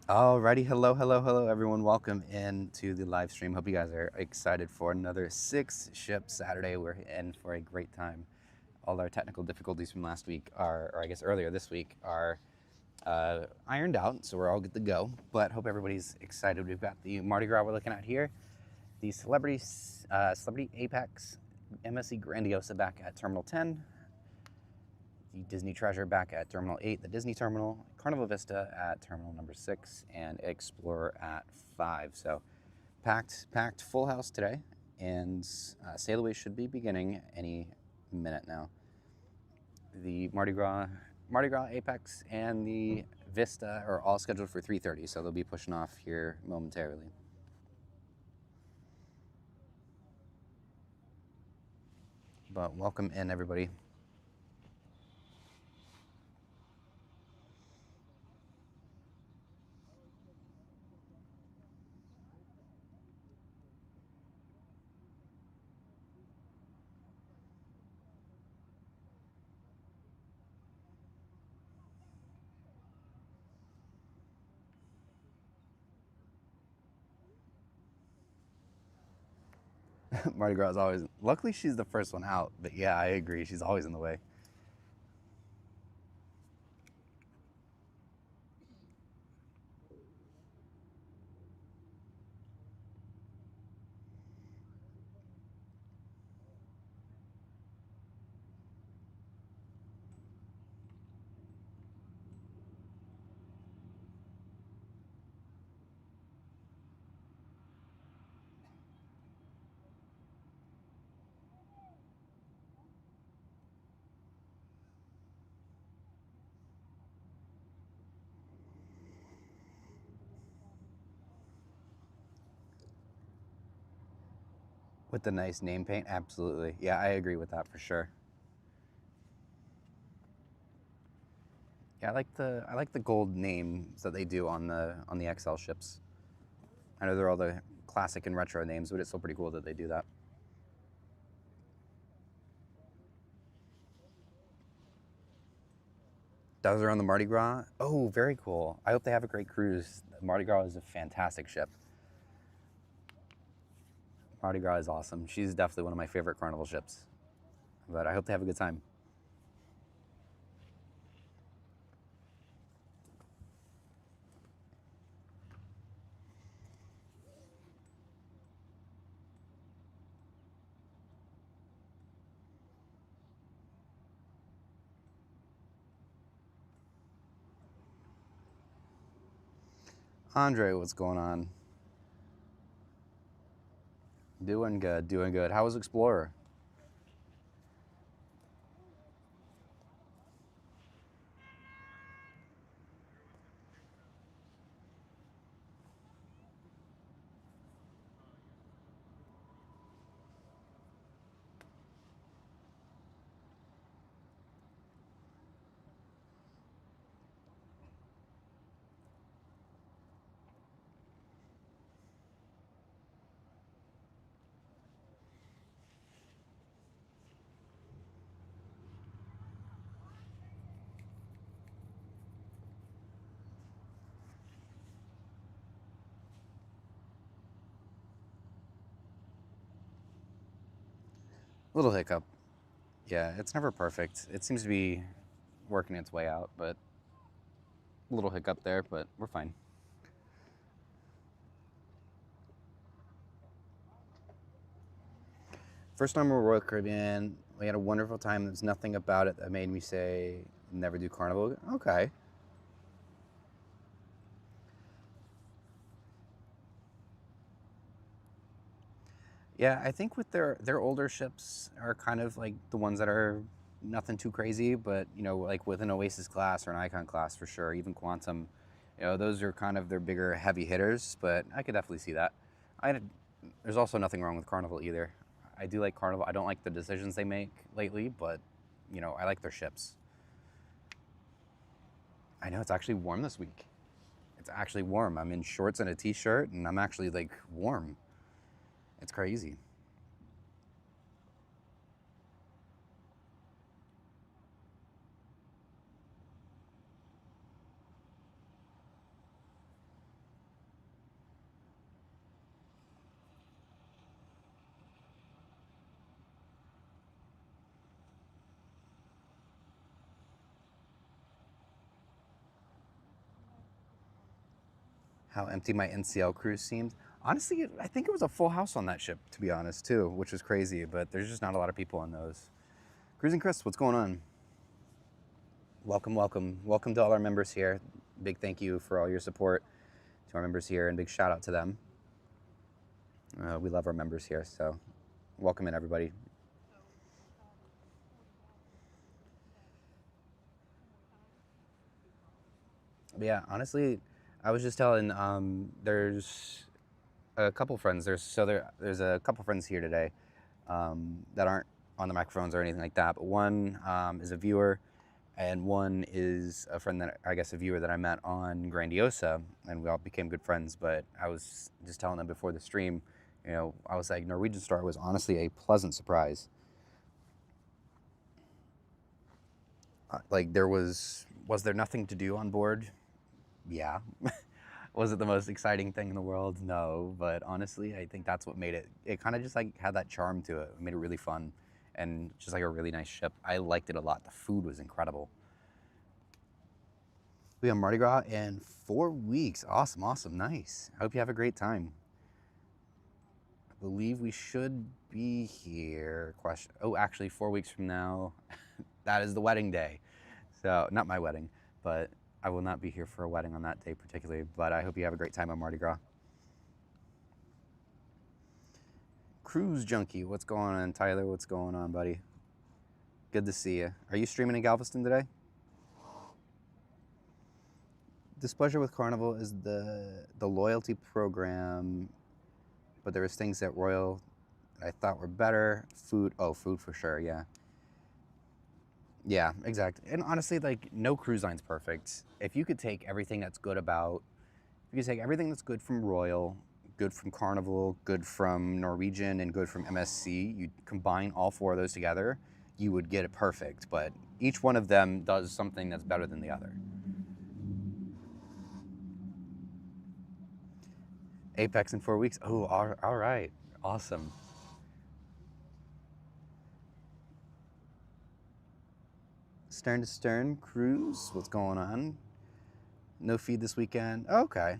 Alrighty, hello, everyone. Welcome into the live stream. Hope you guys are excited for another six-ship Saturday. We're in for a great time. All our technical difficulties from last week or I guess earlier this week, are ironed out, so we're all good to go. But hope everybody's excited. We've got the Mardi Gras we're looking at here, the Celebrity Apex MSC Grandiosa back at Terminal 10, the Disney Treasure back at Terminal 8, the Disney Terminal, Carnival Vista at Terminal number 6, and Explorer at 5. So packed full house today, and sailaway should be beginning any minute now. The Mardi Gras Apex and the Vista are all scheduled for 3:30, so they'll be pushing off here momentarily. But welcome in, everybody. Mardi Gras is always, luckily she's the first one out, but yeah, I agree, she's always in the way. With the nice name paint, absolutely. Yeah, I agree with that for sure. Yeah, I like the gold names that they do on the XL ships. I know they're all the classic and retro names, but it's still pretty cool that they do that. Those are on the Mardi Gras. Oh, very cool. I hope they have a great cruise. Mardi Gras is a fantastic ship. Mardi Gras is awesome. She's definitely one of my favorite Carnival ships. But I hope they have a good time. Andre, what's going on? Doing good, doing good. How was Explorer? Little hiccup. Yeah, it's never perfect. It seems to be working its way out, but a little hiccup there, but we're fine. First time we were Royal Caribbean, we had a wonderful time. There's nothing about it that made me say never do Carnival. Okay. Yeah, I think with their older ships are kind of like the ones that are nothing too crazy, but like with an Oasis class or an Icon class for sure, even Quantum, those are kind of their bigger heavy hitters. But I could definitely see that. I There's also nothing wrong with Carnival either. I do like Carnival. I don't like the decisions they make lately, but I like their ships. I know it's actually warm this week. It's actually warm. I'm in shorts and a t-shirt, and I'm actually like warm. It's crazy. how empty my NCL cruise seemed. Honestly, I think it was a full house on that ship, to be honest, too, which was crazy, but there's just not a lot of people on those. Cruising Chris, what's going on? Welcome, welcome. Welcome to all our members here. Big thank you for all your support to our members here, and big shout out to them. We love our members here, so welcome in, everybody. But yeah, honestly, I was just telling, there's a couple friends. There's a couple friends here today that aren't on the microphones or anything like that. But one is a viewer, and one is a friend that I guess a viewer that I met on Grandiosa, and we all became good friends. But I was just telling them before the stream, you know, I was like, Norwegian Star was honestly a pleasant surprise. Like was there nothing to do on board? Yeah. Was it the most exciting thing in the world? No, but honestly, I think that's what made it. It kind of just like had that charm to it. It made it really fun, and just like a really nice ship. I liked it a lot. The food was incredible. We have Mardi Gras in 4 weeks. Awesome, awesome, nice. I hope you have a great time. I believe we should be here. Question. Oh, actually, 4 weeks from now, that is the wedding day. So not my wedding, but I will not be here for a wedding on that day particularly, but I hope you have a great time on Mardi Gras. Cruise Junkie, what's going on? Tyler, what's going on, buddy? Good to see you. Are you streaming in Galveston today? Displeasure with Carnival is the loyalty program, but there was things at Royal I thought were better. Food for sure, yeah. Yeah, exactly. And honestly, like, no cruise line's perfect. If you could take everything that's good from Royal, good from Carnival, good from Norwegian, and good from MSC, you combine all four of those together, you would get it perfect. But each one of them does something that's better than the other. Apex in 4 weeks. Oh, all right. Awesome. Stern to Stern Cruise. What's going on? No feed this weekend. Okay.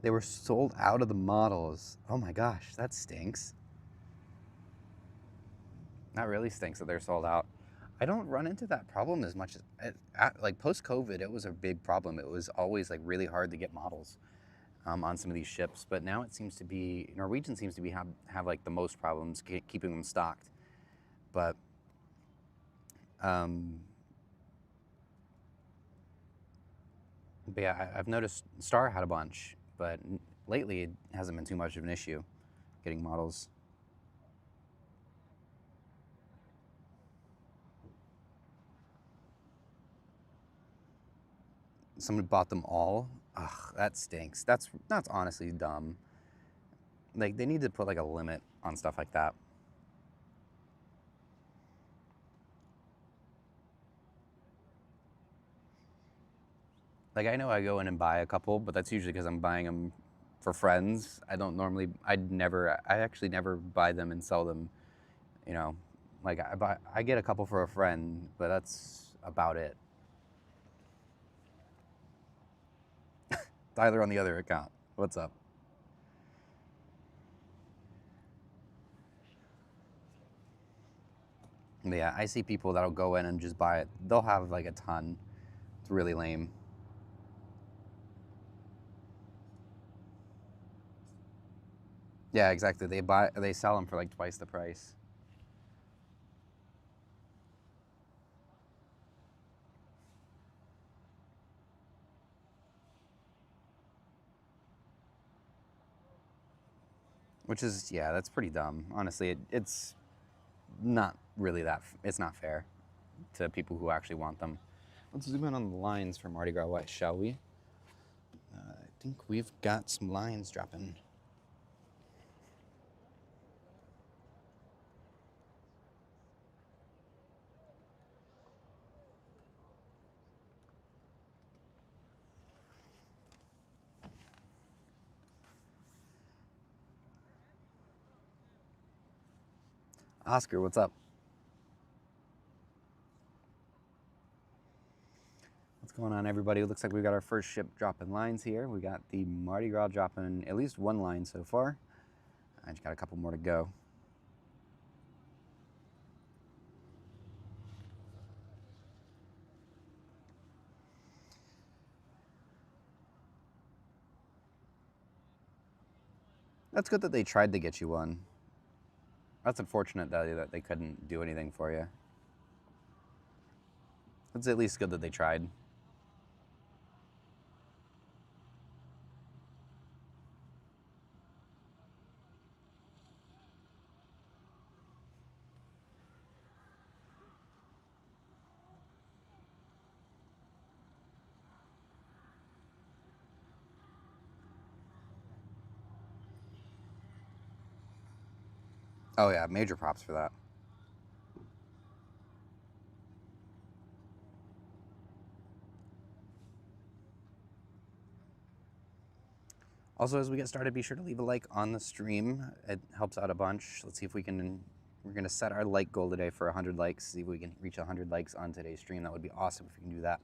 They were sold out of the models. Oh my gosh, that stinks. That really stinks that they're sold out. I don't run into that problem as much as like post-COVID. It was a big problem. It was always like really hard to get models on some of these ships. But now it seems to be Norwegian seems to be have like the most problems keeping them stocked. But yeah, I've noticed Star had a bunch, but lately it hasn't been too much of an issue getting models. Somebody bought them all. Ugh, that stinks. That's honestly dumb. Like, they need to put like a limit on stuff like that. Like, I know I go in and buy a couple, but that's usually because I'm buying them for friends. I actually never buy them and sell them. You know, like I get a couple for a friend, but that's about it. Tyler on the other account. What's up? But yeah, I see people that'll go in and just buy it. They'll have like a ton. It's really lame. Yeah, exactly. They sell them for like twice the price. Which is, yeah, that's pretty dumb. Honestly, it's not really it's not fair to people who actually want them. Let's zoom in on the lines for Mardi Gras, what, shall we? I think we've got some lines dropping. Oscar, what's up? What's going on, everybody? It looks like we've got our first ship dropping lines here. We got the Mardi Gras dropping at least one line so far. I just got a couple more to go. That's good that they tried to get you one. That's unfortunate, though, that they couldn't do anything for you. It's at least good that they tried. Oh yeah, major props for that. Also, as we get started, be sure to leave a like on the stream. It helps out a bunch. Let's see if we can, we're gonna set our like goal today for 100 likes, see if we can reach 100 likes on today's stream. That would be awesome if we can do that.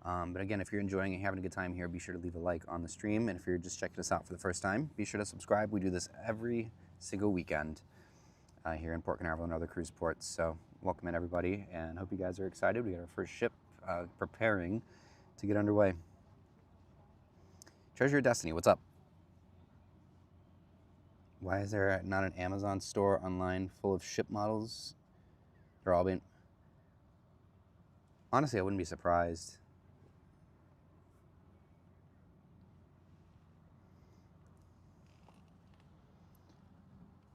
But again, if you're enjoying and having a good time here, be sure to leave a like on the stream. And if you're just checking us out for the first time, be sure to subscribe. We do this every single weekend here in Port Canaveral and other cruise ports. So welcome in, everybody, and hope you guys are excited. We got our first ship preparing to get underway. Treasure of Destiny, what's up? Why is there not an Amazon store online full of ship models? They're all being... Honestly, I wouldn't be surprised.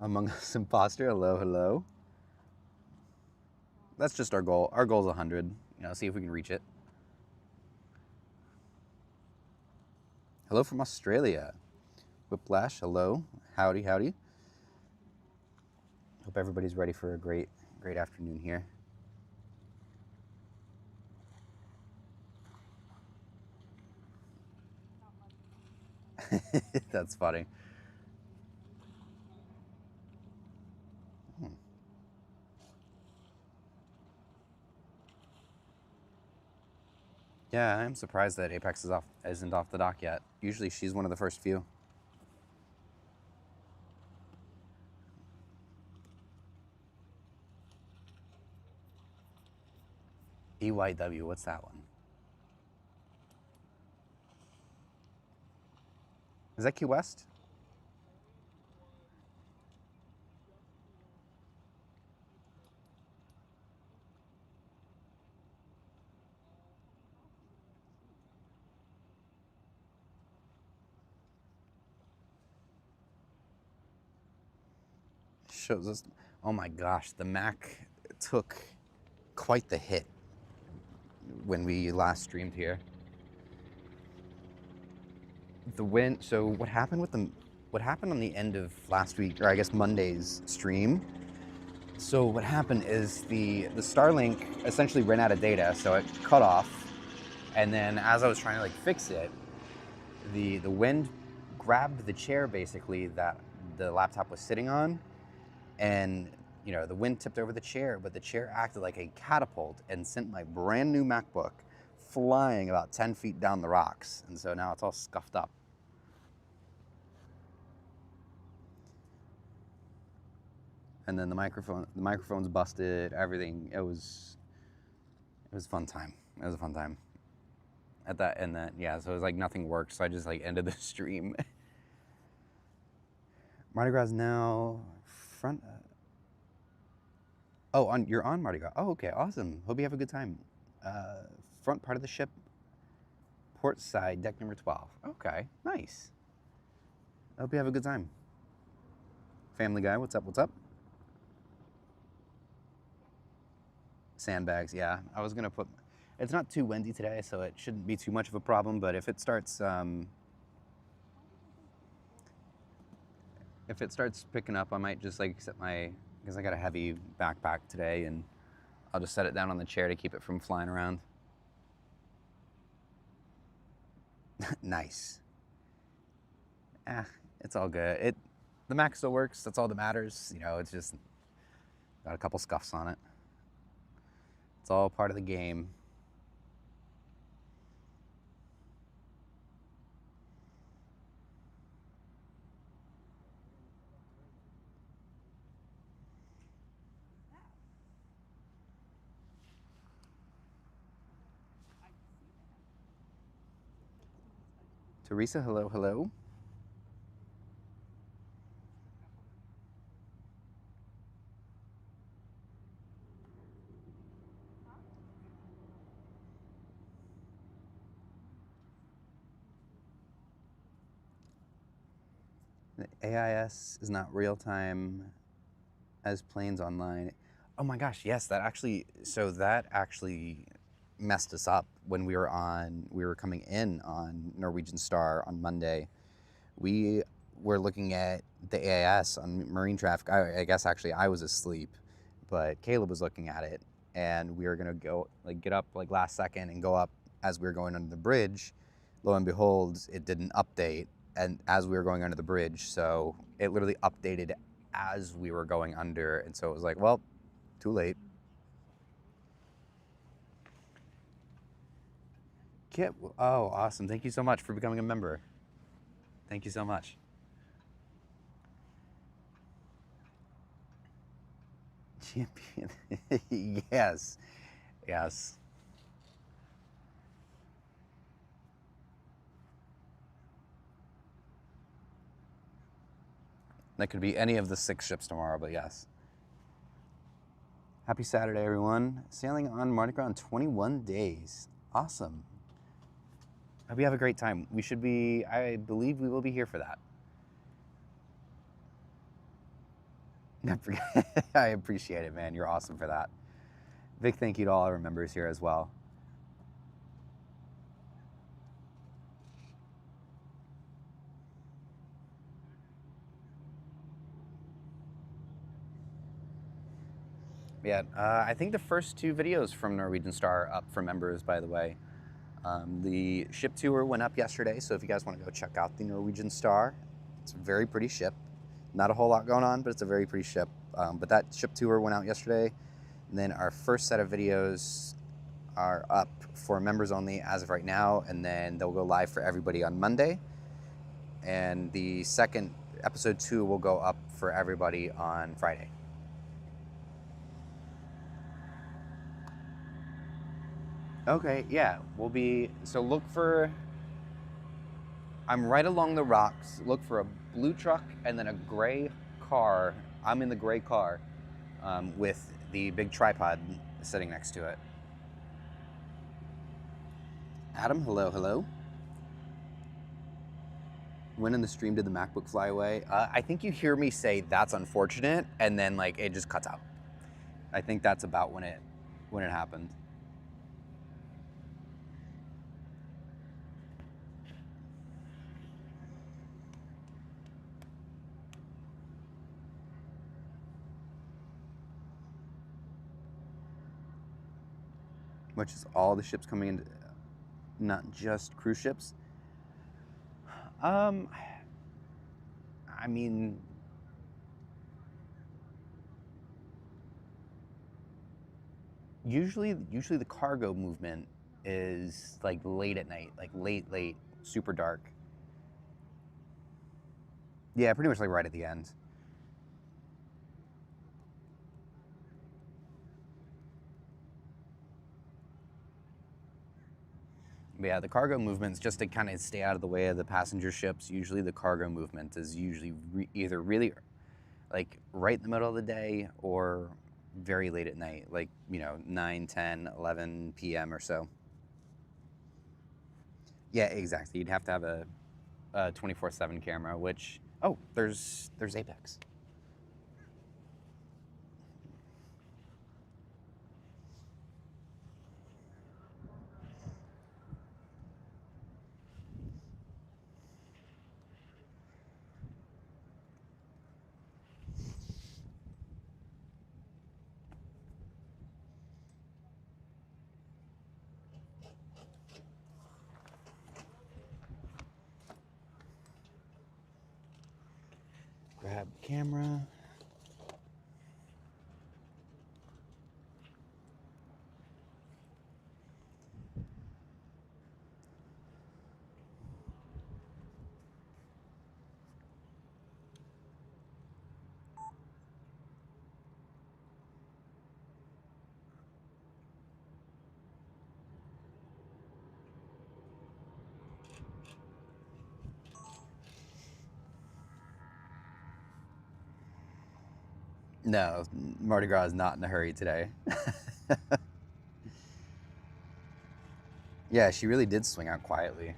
Among Us Imposter, hello, hello. That's just our goal. Our goal is 100. You know, see if we can reach it. Hello from Australia. Whiplash, hello. Howdy, howdy. Hope everybody's ready for a great afternoon here. That's funny. Yeah, I'm surprised that Apex isn't off the dock yet. Usually she's one of the first few. EYW, what's that one? Is that Key West? Shows us. Oh my gosh, the Mac took quite the hit when we last streamed here. The wind. So what happened with the? What happened on the end of last week, or I guess Monday's stream? So what happened is the Starlink essentially ran out of data, so it cut off, and then as I was trying to like fix it, the wind grabbed the chair basically that the laptop was sitting on, and you know the wind tipped over the chair, but the chair acted like a catapult and sent my brand new MacBook flying about 10 feet down the rocks, and so now it's all scuffed up. And then the microphone's busted, everything. It was a fun time. It was a fun time. At that, and then yeah, so it was like nothing worked, so I just like ended the stream. Mardi Gras now front. Oh, you're on Mardi Gras. Oh, okay, awesome. Hope you have a good time. Front part of the ship, port side, deck number 12. Okay, nice. I hope you have a good time. Family Guy, what's up? What's up? Sandbags, yeah. I was gonna put. It's not too windy today, so it shouldn't be too much of a problem. But if it starts picking up, I might just like set my, because I got a heavy backpack today, and I'll just set it down on the chair to keep it from flying around. Nice. It's all good. The Mac still works. That's all that matters. You know, it's just Got a couple scuffs on it. It's all part of the game. Teresa, hello, hello. The AIS is not real time as planes online. Oh my gosh, yes, that actually messed us up when we were coming in on Norwegian Star on Monday. We were looking at the AIS on marine traffic. I guess actually I was asleep, but Caleb was looking at it, and we were gonna go get up last second and go up as we were going under the bridge. Lo and behold, it didn't update, and as we were going under the bridge, so it literally updated as we were going under, and so it was like, well, too late. Kip, oh, awesome. Thank you so much for becoming a member. Thank you so much. Champion. Yes. Yes. That could be any of the 6 ships tomorrow, but yes. Happy Saturday, everyone. Sailing on Mardi Gras in 21 days. Awesome. Hope you have a great time. We should be, I believe we will be here for that. I appreciate it, man. You're awesome for that. Big thank you to all our members here as well. Yeah, I think the first 2 videos from Norwegian Star are up for members, by the way. The ship tour went up yesterday, so if you guys want to go check out the Norwegian Star, it's a very pretty ship. Not a whole lot going on, but it's a very pretty ship. But that ship tour went out yesterday, and then our first set of videos are up for members only as of right now, and then they'll go live for everybody on Monday. And the second, episode 2, will go up for everybody on Friday. Okay, yeah, we'll be, so look for, I'm right along the rocks. Look for a blue truck and then a gray car. I'm in the gray car with the big tripod sitting next to it. Adam, hello, hello. When in the stream did the MacBook fly away? I think you hear me say that's unfortunate, and then it just cuts out. I think that's about when it happened. Which is all the ships coming in, not just cruise ships. I mean, usually the cargo movement is late at night, late, super dark. Yeah, pretty much right at the end. But yeah, the cargo movement's just to kind of stay out of the way of the passenger ships. Usually the cargo movement is usually either really right in the middle of the day or very late at night, 9, 10, 11 p.m. or so. Yeah, exactly. You'd have to have a 24/7 camera, which, oh, there's Apex. Grab camera. No, Mardi Gras is not in a hurry today. Yeah, she really did swing out quietly.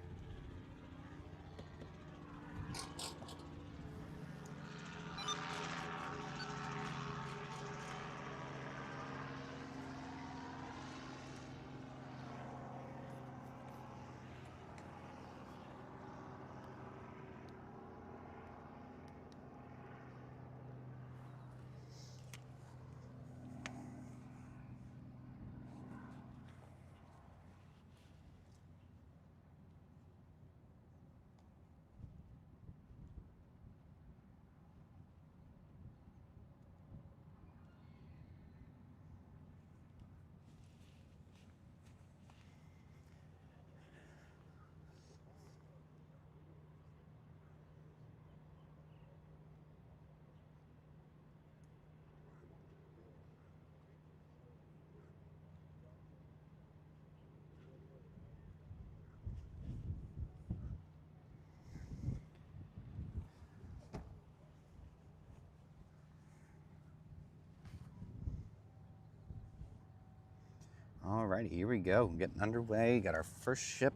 Alrighty, here we go. Getting underway. Got our first ship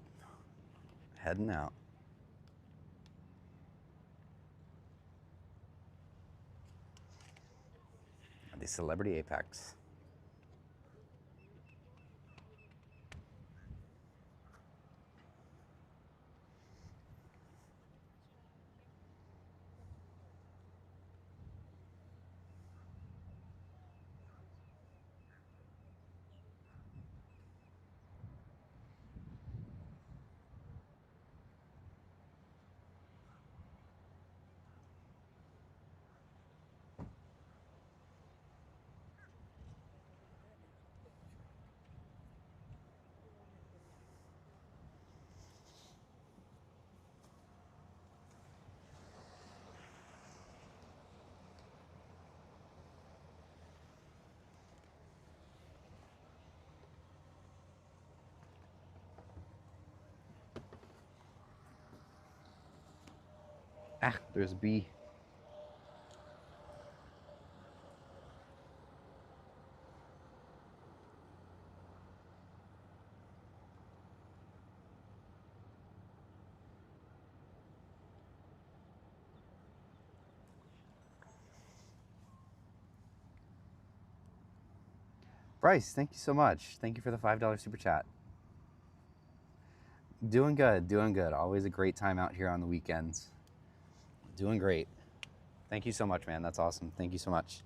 heading out. The Celebrity Apex. Ah, there's a bee. Bryce, thank you so much. Thank you for the $5 super chat. Doing good, doing good. Always a great time out here on the weekends. Doing great. Thank you so much, man. That's awesome. Thank you so much.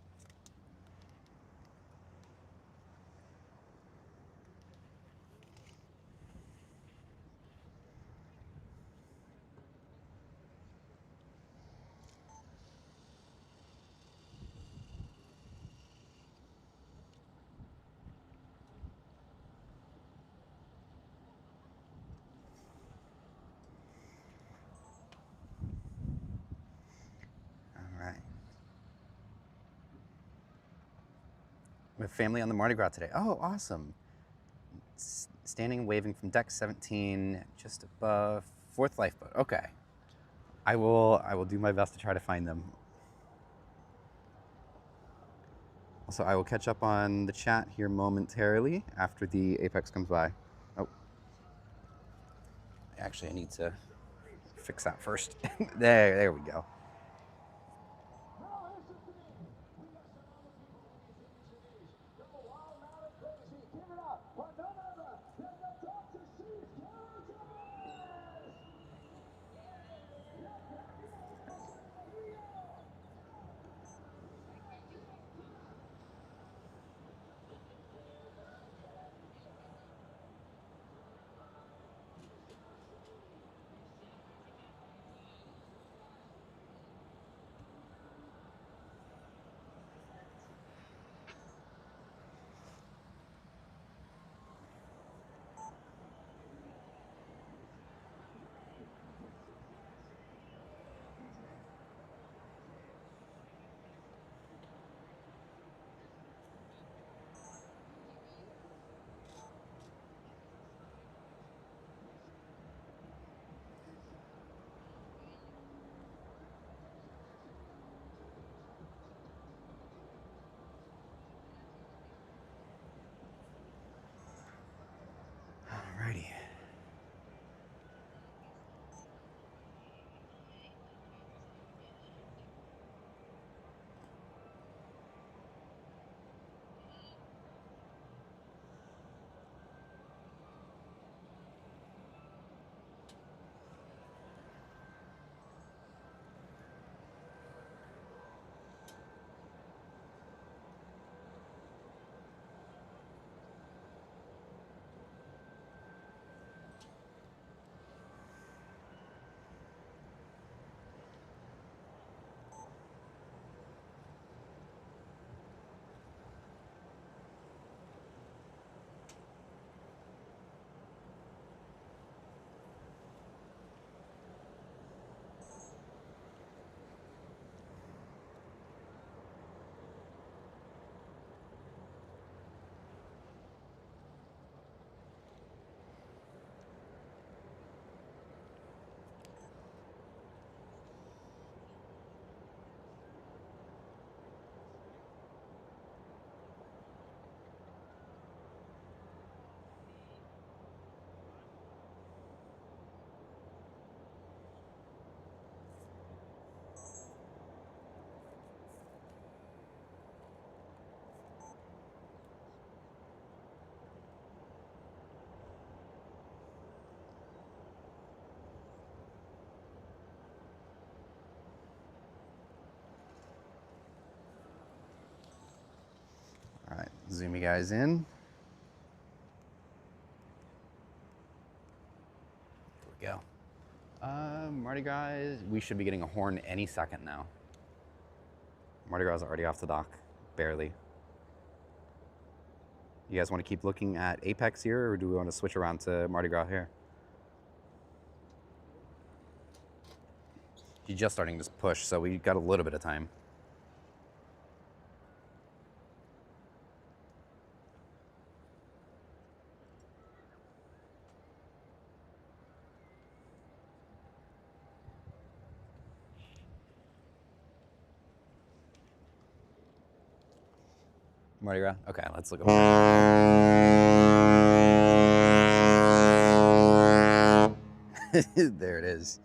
All right. We have family on the Mardi Gras today. Oh, awesome. Standing and waving from deck 17, just above fourth lifeboat. Okay. I will do my best to try to find them. Also, I will catch up on the chat here momentarily after the Apex comes by. Oh, actually, I need to fix that first. There we go. All right, zoom you guys in. There we go. Mardi Gras, we should be getting a horn any second now. Mardi Gras is already off the dock, barely. You guys want to keep looking at Apex here, or do we want to switch around to Mardi Gras here? He's just starting to push, so we got a little bit of time. Mardi Gras? Okay, let's look over. There it is.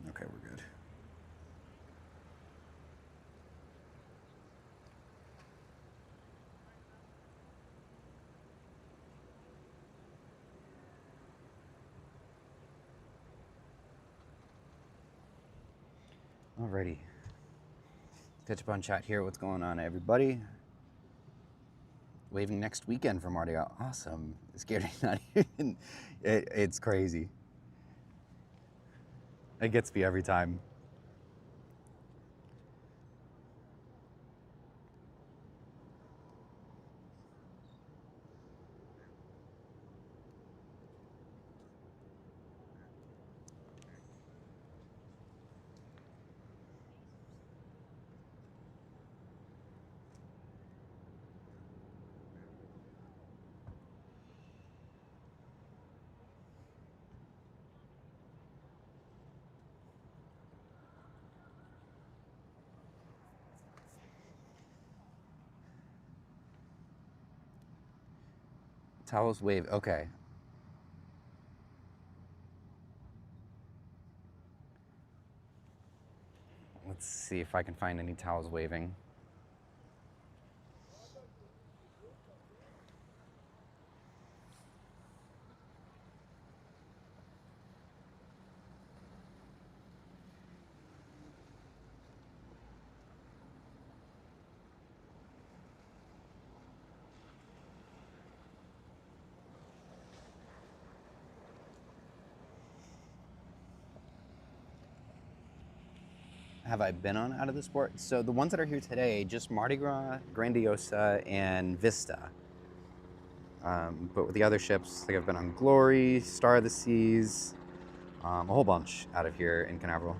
Okay, we're good. Alrighty. Catch up on chat here. What's going on, everybody? Waving next weekend for Mardi Gras. Awesome. Scared not even. It's crazy. It gets me every time. Towels wave. Okay. Let's see if I can find any towels waving. Have I been on out of the sport? So the ones that are here today, just Mardi Gras, Grandiosa, and Vista. But with the other ships, like I've been on Glory, Star of the Seas, a whole bunch out of here in Canaveral.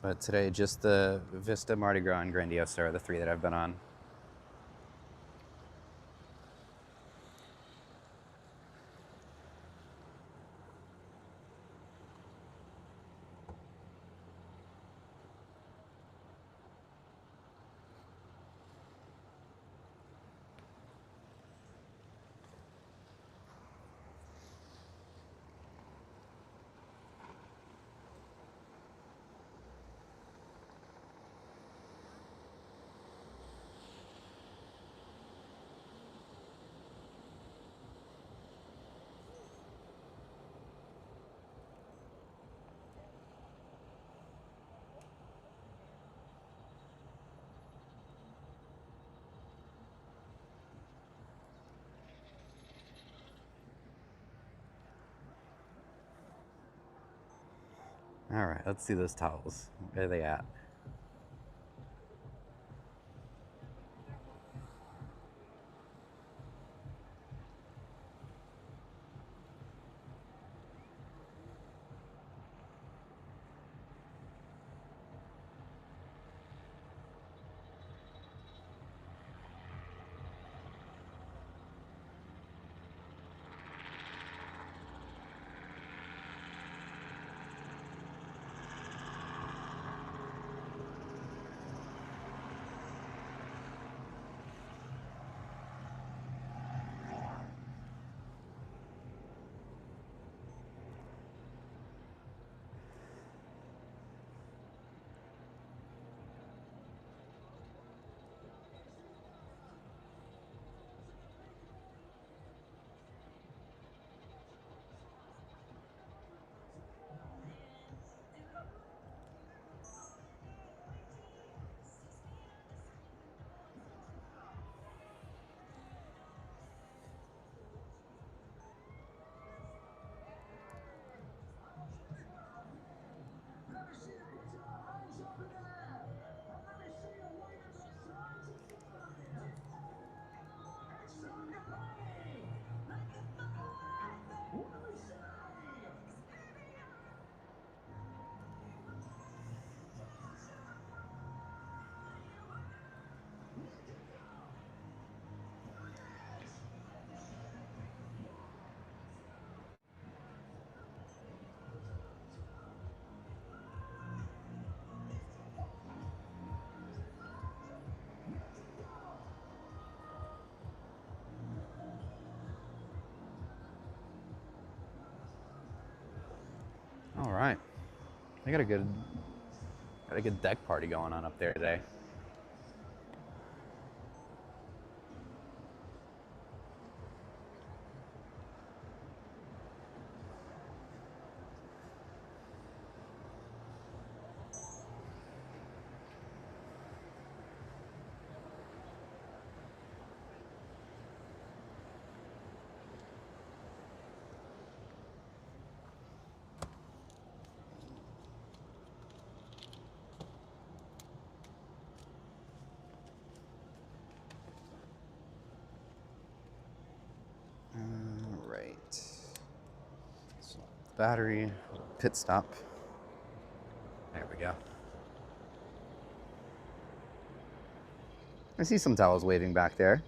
But today, just the Vista, Mardi Gras, and Grandiosa are the three that I've been on. All right, let's see those towels. Where are they at? All right, I got a good deck party going on up there today. All right. So, battery, pit stop. There we go. I see some towels waving back there.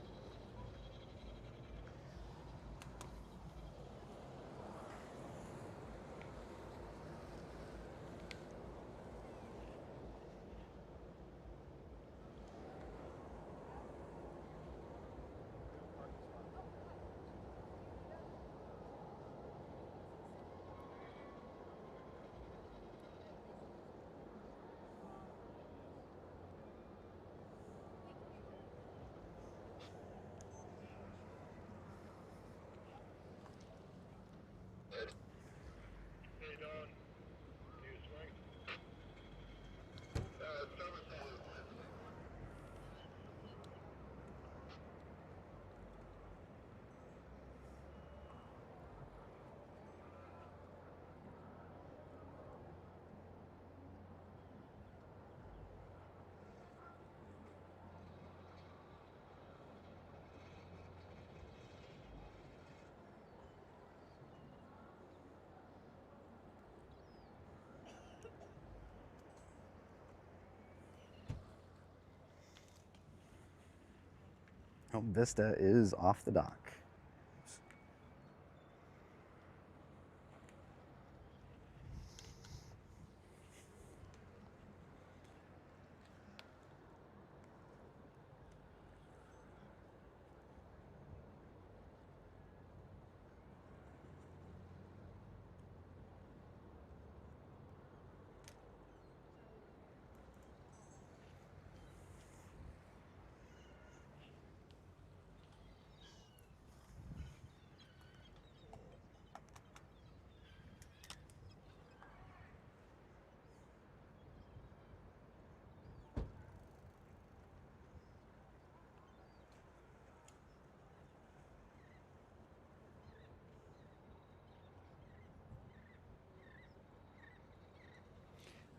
Oh, Vista is off the dock.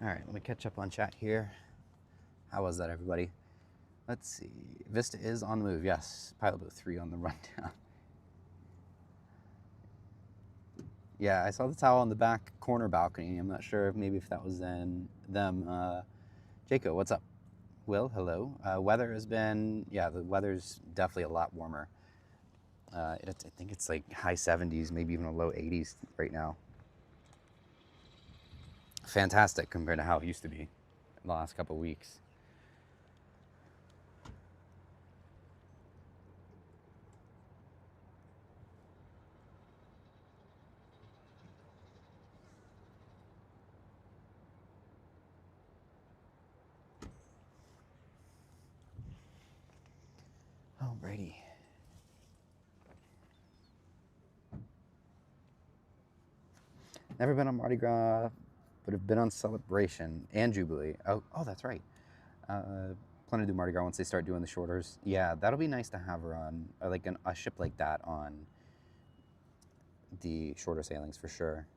All right, let me catch up on chat here. How was that, everybody? Let's see. Vista is on the move. Yes, Pilot Boat 3 on the rundown. Yeah, I saw the towel on the back corner balcony. I'm not sure if maybe if that was them. Jaco, what's up? Will, hello. Weather has been, yeah, the weather's definitely a lot warmer. I think it's like high 70s, maybe even a low 80s right now. Fantastic compared to how it used to be in the last couple of weeks. Alrighty. Never been on Mardi Gras, but have been on Celebration and Jubilee. Oh, that's right. Plan to do Mardi Gras once they start doing the shorters. Yeah, that'll be nice to have her on, like a ship like that on the shorter sailings for sure.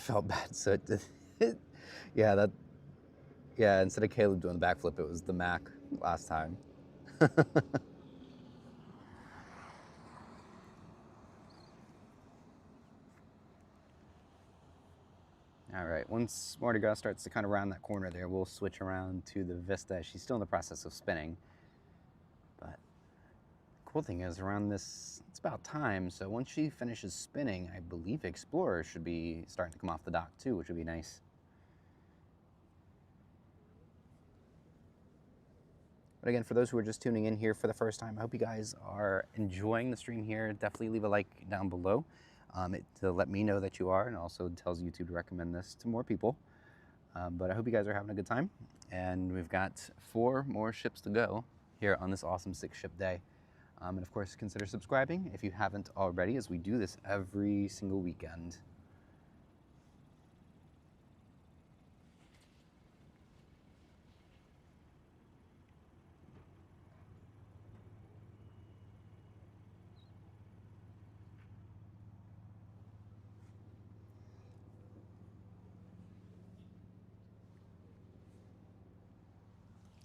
felt bad. So yeah, instead of Caleb doing the backflip, it was the Mac last time. All right, once Mardi Gras starts to kind of round that corner there, we'll switch around to the Vista. She's still in the process of spinning. But the cool thing is around this, it's about time. So once she finishes spinning, I believe Explorer should be starting to come off the dock too, which would be nice. But again, for those who are just tuning in here for the first time, I hope you guys are enjoying the stream here. Definitely leave a like down below to let me know that you are, and also tells YouTube to recommend this to more people. But I hope you guys are having a good time. And we've got 4 more ships to go here on this awesome 6-ship day. And of course, consider subscribing if you haven't already, as we do this every single weekend.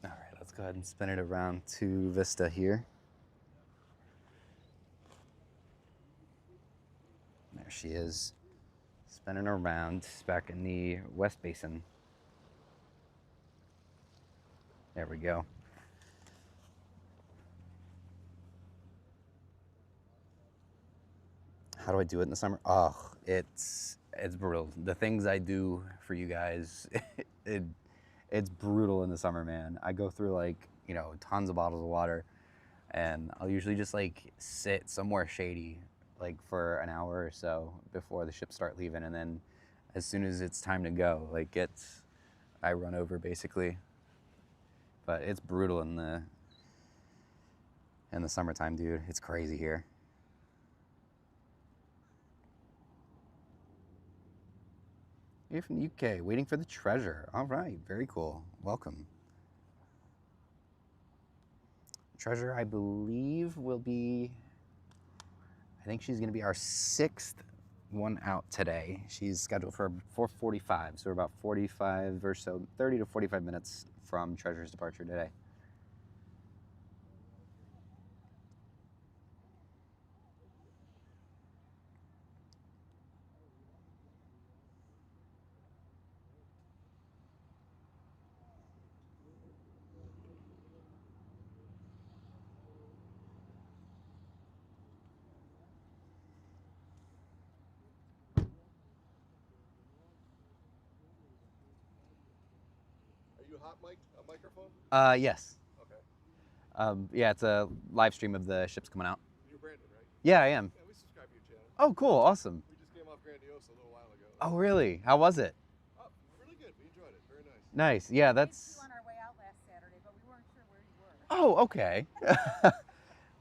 All right, let's go ahead and spin it around to Vista here. There she is, spinning around back in the West Basin. There we go. How do I do it in the summer? Oh, it's brutal. The things I do for you guys, it's brutal in the summer, man. I go through like, you know, tons of bottles of water, and I'll usually just like sit somewhere shady like for an hour or so before the ships start leaving, and then as soon as it's time to go, like I run over basically. But it's brutal in the summertime, dude. It's crazy here. You're from the UK, waiting for the treasure. All right, very cool. Welcome. Treasure, I believe, will be, I think she's going to be our 6th one out today. She's scheduled for 4:45, so we're about 45 or so, 30 to 45 minutes from Treasure's departure today. Hot mic, a microphone? Yes. Okay. Yeah, it's a live stream of the ships coming out. You're Brandon, right? Yeah, I am. Yeah, we subscribe to your channel. Oh, cool, awesome. We just came off Grandiosa a little while ago. Oh, really? How was it? Oh, really good. We enjoyed it. Very nice. Nice. Yeah, that's. We on our way out last Saturday, but we weren't sure where you were. Oh, okay.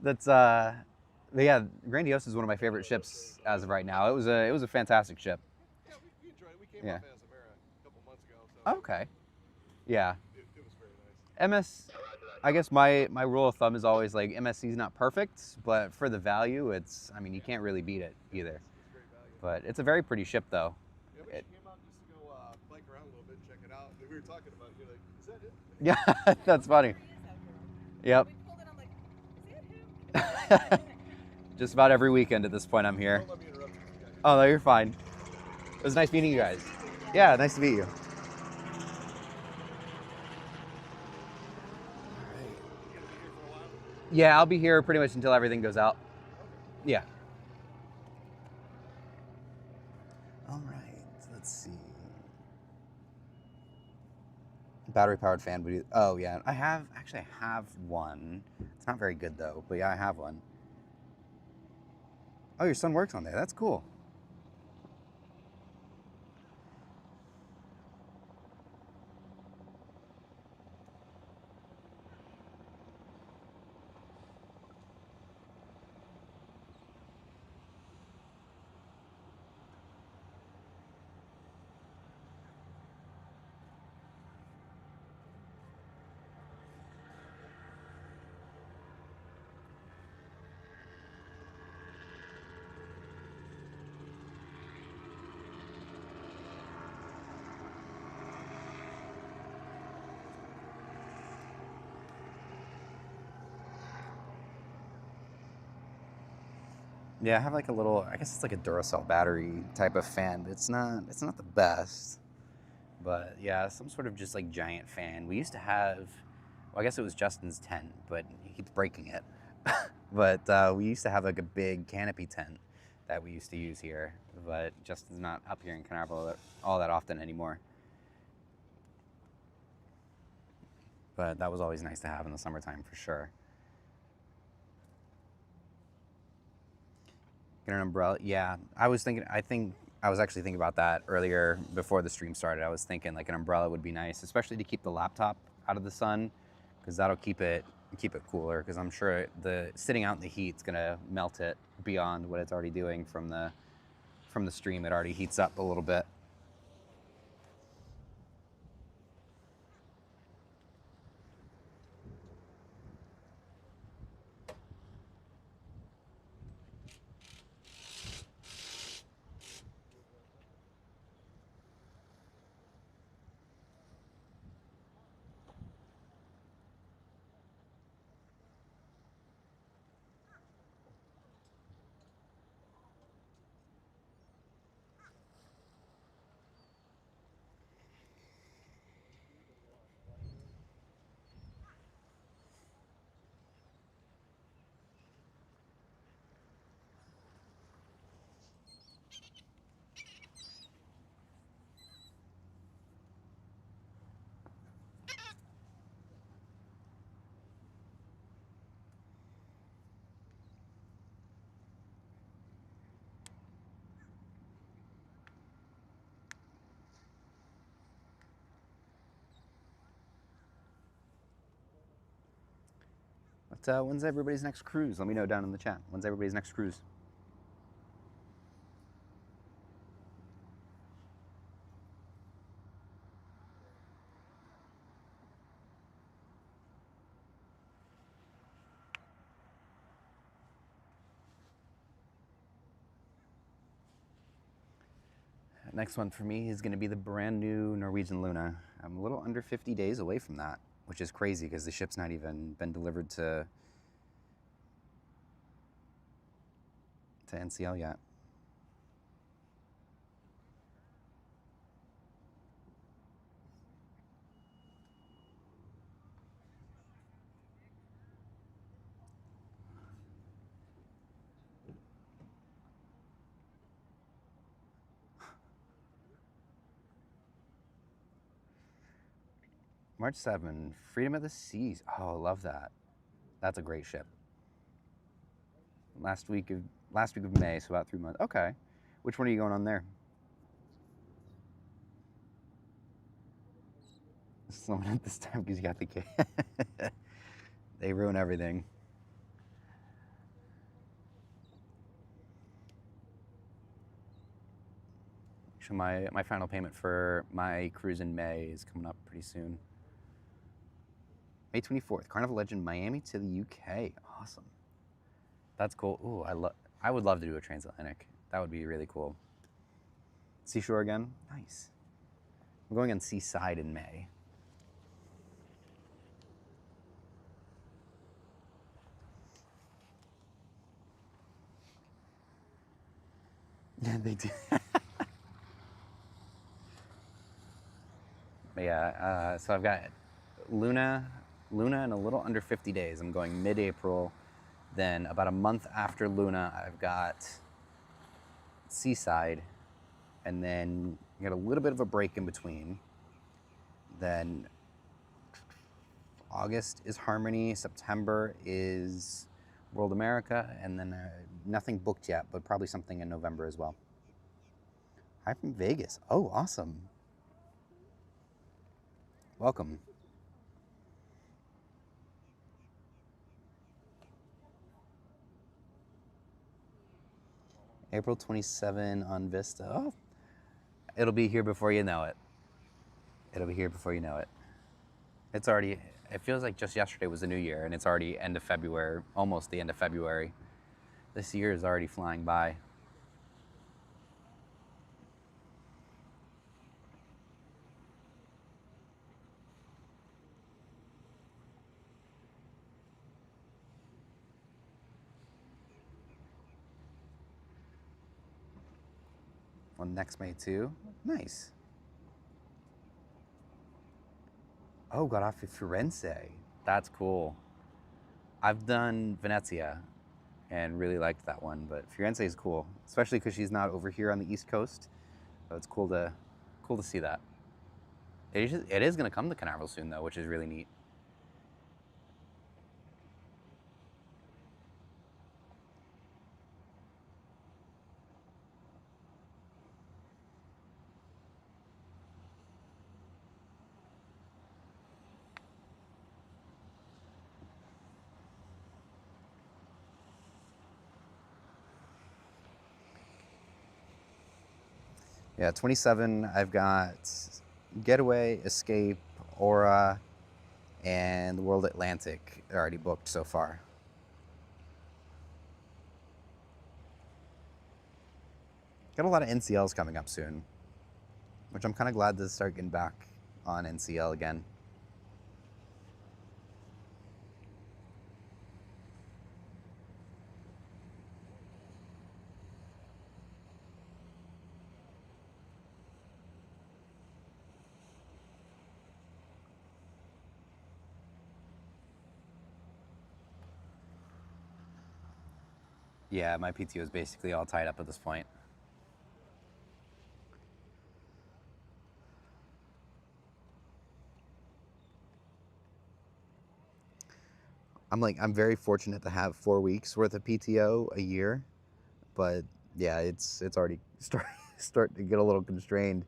That's yeah, Grandiosa is one of my favorite ships as of right now. It was a fantastic ship. Yeah, we enjoyed it. We came off Azamara a couple months ago. So Okay. Yeah. It was very nice. I guess my rule of thumb is always like MSC is not perfect, but for the value, I mean, you can't really beat it either. It's great value. But it's a very pretty ship, though. Yeah, we came out just to go bike around a little bit and check it out. And we were talking about it. You're like, is that it? Yeah, that's funny. Yep. We pulled it, I'm like, is that who? Just about every weekend at this point, I'm here. Don't let me interrupt you. Oh, no, you're fine. It was nice meeting you guys. Yeah, nice to meet you. Yeah, I'll be here pretty much until everything goes out. Yeah. All right, let's see. Battery powered fan would. Oh yeah, I have one. It's not very good though, but yeah, I have one. Oh, your son works on there. That's cool. Yeah, I have like a little, I guess it's like a Duracell battery type of fan, but it's not the best. But yeah, some sort of just like giant fan. We used to have, well, I guess it was Justin's tent, but he keeps breaking it. But we used to have like a big canopy tent that we used to use here, but Justin's not up here in Canaveral all that often anymore. But that was always nice to have in the summertime for sure. Get an umbrella. Yeah, I think I was actually thinking about that earlier before the stream started. I was thinking like an umbrella would be nice, especially to keep the laptop out of the sun, because that'll keep it cooler. Because I'm sure the sitting out in the heat's gonna melt it beyond what it's already doing from the stream. It already heats up a little bit. But when's everybody's next cruise? Let me know down in the chat. When's everybody's next cruise? Next one for me is going to be the brand new Norwegian Luna. I'm a little under 50 days away from that, which is crazy because the ship's not even been delivered to NCL yet. March 7, Freedom of the Seas. Oh, I love that. That's a great ship. Last week of May, so about 3 months. Okay. Which one are you going on there? Someone at this time because you got the kid. They ruin everything. So my final payment for my cruise in May is coming up pretty soon. May 24th, Carnival Legend, Miami to the UK. Awesome. That's cool. Ooh, I would love to do a transatlantic. That would be really cool. Seashore again? Nice. I'm going on Seaside in May. Yeah, they do. But yeah, so I've got Luna in a little under 50 days. I'm going mid-April. Then about a month after Luna, I've got Seaside, and then you got a little bit of a break in between. Then August is Harmony, September is World America, and then nothing booked yet, but probably something in November as well. Hi from Vegas. Oh, awesome. Welcome. April 27 on Vista. Oh, it'll be here before you know it. It'll be here before you know it. It's already, it feels like just yesterday was the new year, and it's already end of February, almost the end of February. This year is already flying by. Well, next May too. Nice. Oh, got off at Firenze. That's cool. I've done Venezia and really liked that one, but Firenze is cool, especially because she's not over here on the East Coast. So it's cool to see that. It is going to come to Canaveral soon though, which is really neat. Yeah, 27. I've got Getaway, Escape, Aura, and the World Atlantic already booked so far. Got a lot of NCLs coming up soon, which I'm kind of glad to start getting back on NCL again. Yeah, my PTO is basically all tied up at this point. I'm very fortunate to have 4 weeks worth of PTO a year, but yeah, it's already starting to get a little constrained.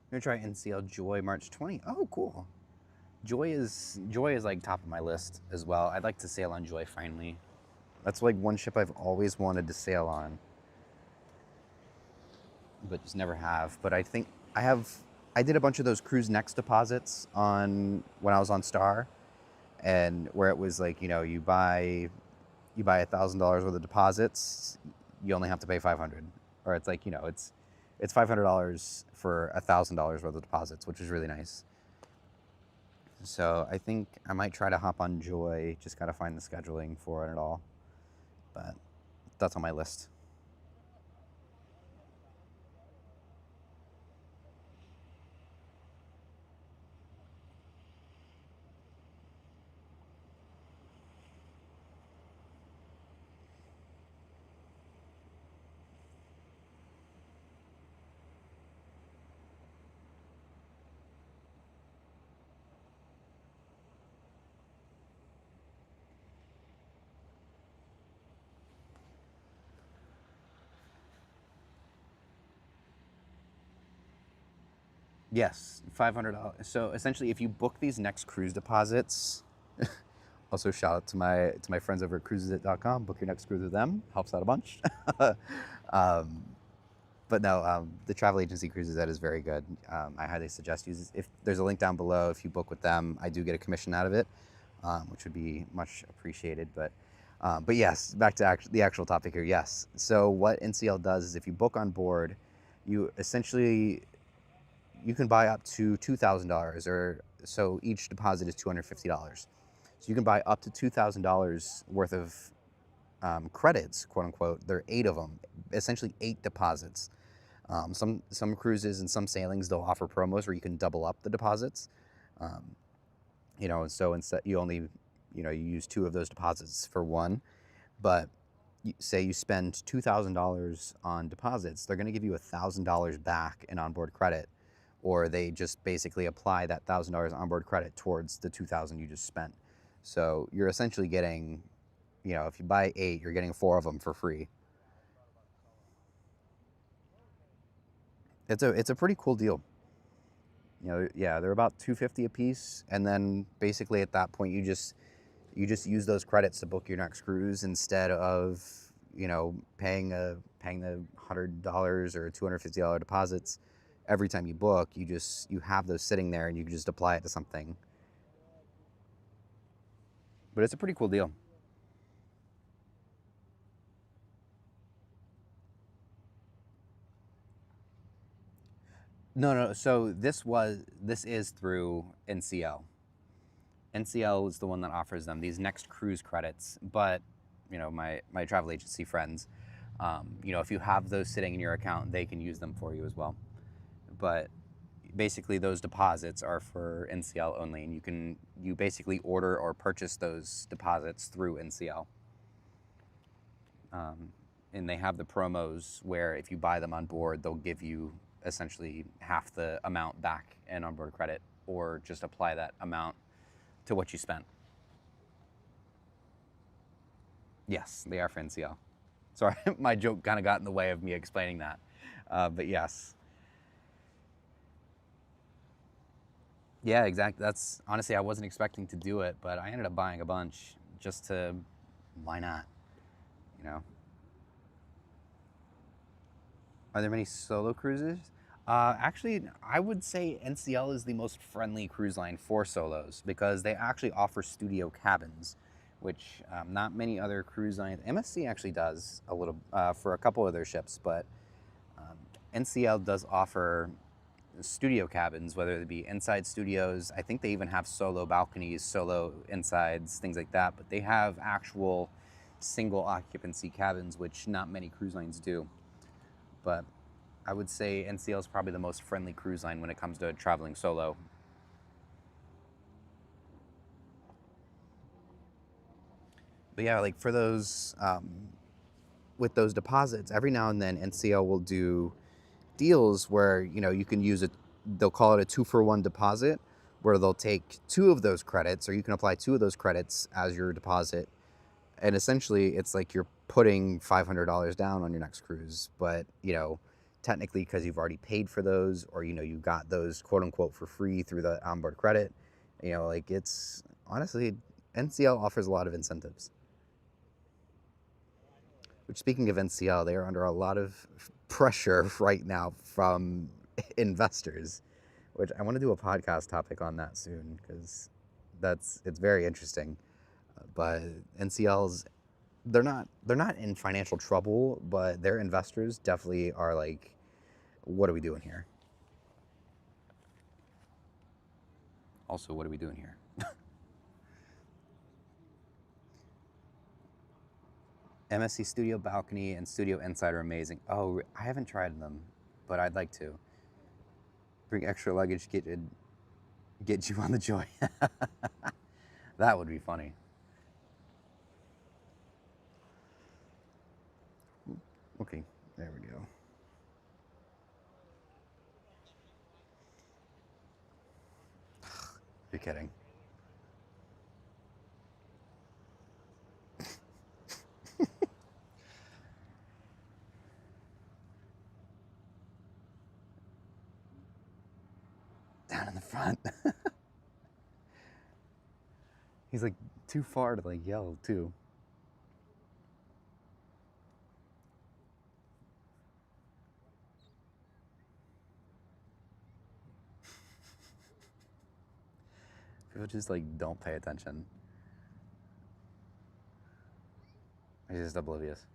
I'm gonna try NCL Joy March 20. Oh, cool. Joy is like top of my list as well. I'd like to sail on Joy finally. That's like one ship I've always wanted to sail on, but just never have. But I think I did a bunch of those cruise next deposits on when I was on Star, and where it was like, you buy $1,000 worth of deposits, you only have to pay 500, or it's like, it's $500 for $1,000 worth of deposits, which is really nice. So I think I might try to hop on Joy, just gotta find the scheduling for it all, but that's on my list. Yes, $500. So essentially, if you book these next cruise deposits, also shout out to my friends over at cruises.com. Book your next cruise with them, helps out a bunch. um, but no, the travel agency Cruises that is very good. I highly suggest use. If there's a link down below, if you book with them, I do get a commission out of it, which would be much appreciated. But yes, back to the actual topic here. Yes. So what NCL does is if you book on board, you essentially you can buy up to $2,000, or so each deposit is $250. So you can buy up to $2,000 worth of credits, quote unquote. There are 8 of them, essentially 8 deposits. Some cruises and some sailings, they'll offer promos where you can double up the deposits. So instead you only you use 2 of those deposits for one. But say you spend $2,000 on deposits, they're going to give you $1,000 back in onboard credit, or they just basically apply that $1,000 onboard credit towards the $2,000 you just spent. So you're essentially getting, if you buy 8, you're getting 4 of them for free. It's a pretty cool deal. Yeah, they're about $250 a piece, and then basically at that point you just use those credits to book your next cruise instead of paying the $100 or $250 deposits every time you book. You have those sitting there and you can just apply it to something. But it's a pretty cool deal. No. So this is through NCL. NCL is the one that offers them these next cruise credits. But my travel agency friends, if you have those sitting in your account, they can use them for you as well. But basically those deposits are for NCL only, and you basically order or purchase those deposits through NCL. And they have the promos where if you buy them on board, they'll give you essentially half the amount back in onboard credit, or just apply that amount to what you spent. Yes, they are for NCL. Sorry, my joke kind of got in the way of me explaining that. But yes. Yeah, exactly. That's honestly, I wasn't expecting to do it, but I ended up buying a bunch just to, why not? Are there many solo cruises? Actually, I would say NCL is the most friendly cruise line for solos because they actually offer studio cabins, which not many other cruise lines. MSC actually does a little for a couple of their ships, but NCL does offer studio cabins, whether it be inside studios. I think they even have solo balconies, solo insides, things like that. But they have actual single occupancy cabins, which not many cruise lines do. But I would say NCL is probably the most friendly cruise line when it comes to traveling solo. But yeah, like for those, with those deposits, every now and then NCL will do deals where, you can use it. They'll call it a 2-for-1 deposit, where they'll take 2 of those credits, or you can apply 2 of those credits as your deposit. And essentially it's like you're putting $500 down on your next cruise, but technically, because you've already paid for those, or you got those quote unquote for free through the onboard credit, it's honestly, NCL offers a lot of incentives. Which, speaking of NCL, they are under a lot of pressure right now from investors, which I want to do a podcast topic on that soon, because it's very interesting. But NCL's, they're not in financial trouble, but their investors definitely are like, what are we doing here? Also, what are we doing here? MSC Studio Balcony and Studio Inside are amazing. Oh, I haven't tried them, but I'd like to. Bring extra luggage, get you on the joy. That would be funny. Okay, there we go. You're kidding. Down in the front. He's like too far to like yell too. People just like don't pay attention. He's just oblivious.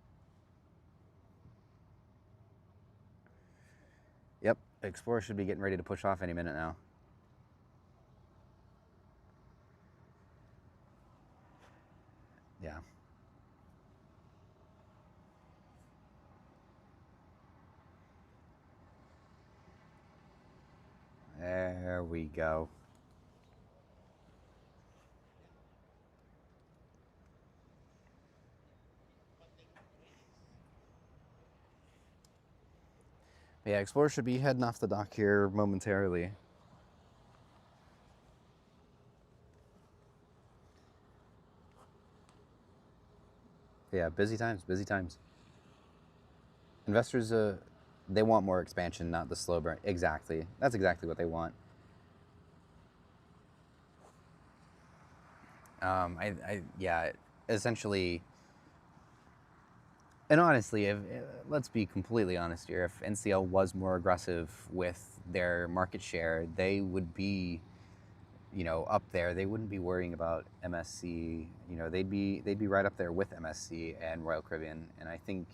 Yep, Explorer should be getting ready to push off any minute now. Yeah. There we go. Yeah, Explorer should be heading off the dock here momentarily. Yeah, busy times, busy times. Investors, they want more expansion, not the slow burn. Exactly. That's exactly what they want. Yeah, essentially, and honestly, let's be completely honest here, if NCL was more aggressive with their market share, they would be, up there. They wouldn't be worrying about MSC. They'd be right up there with MSC and Royal Caribbean. And I think,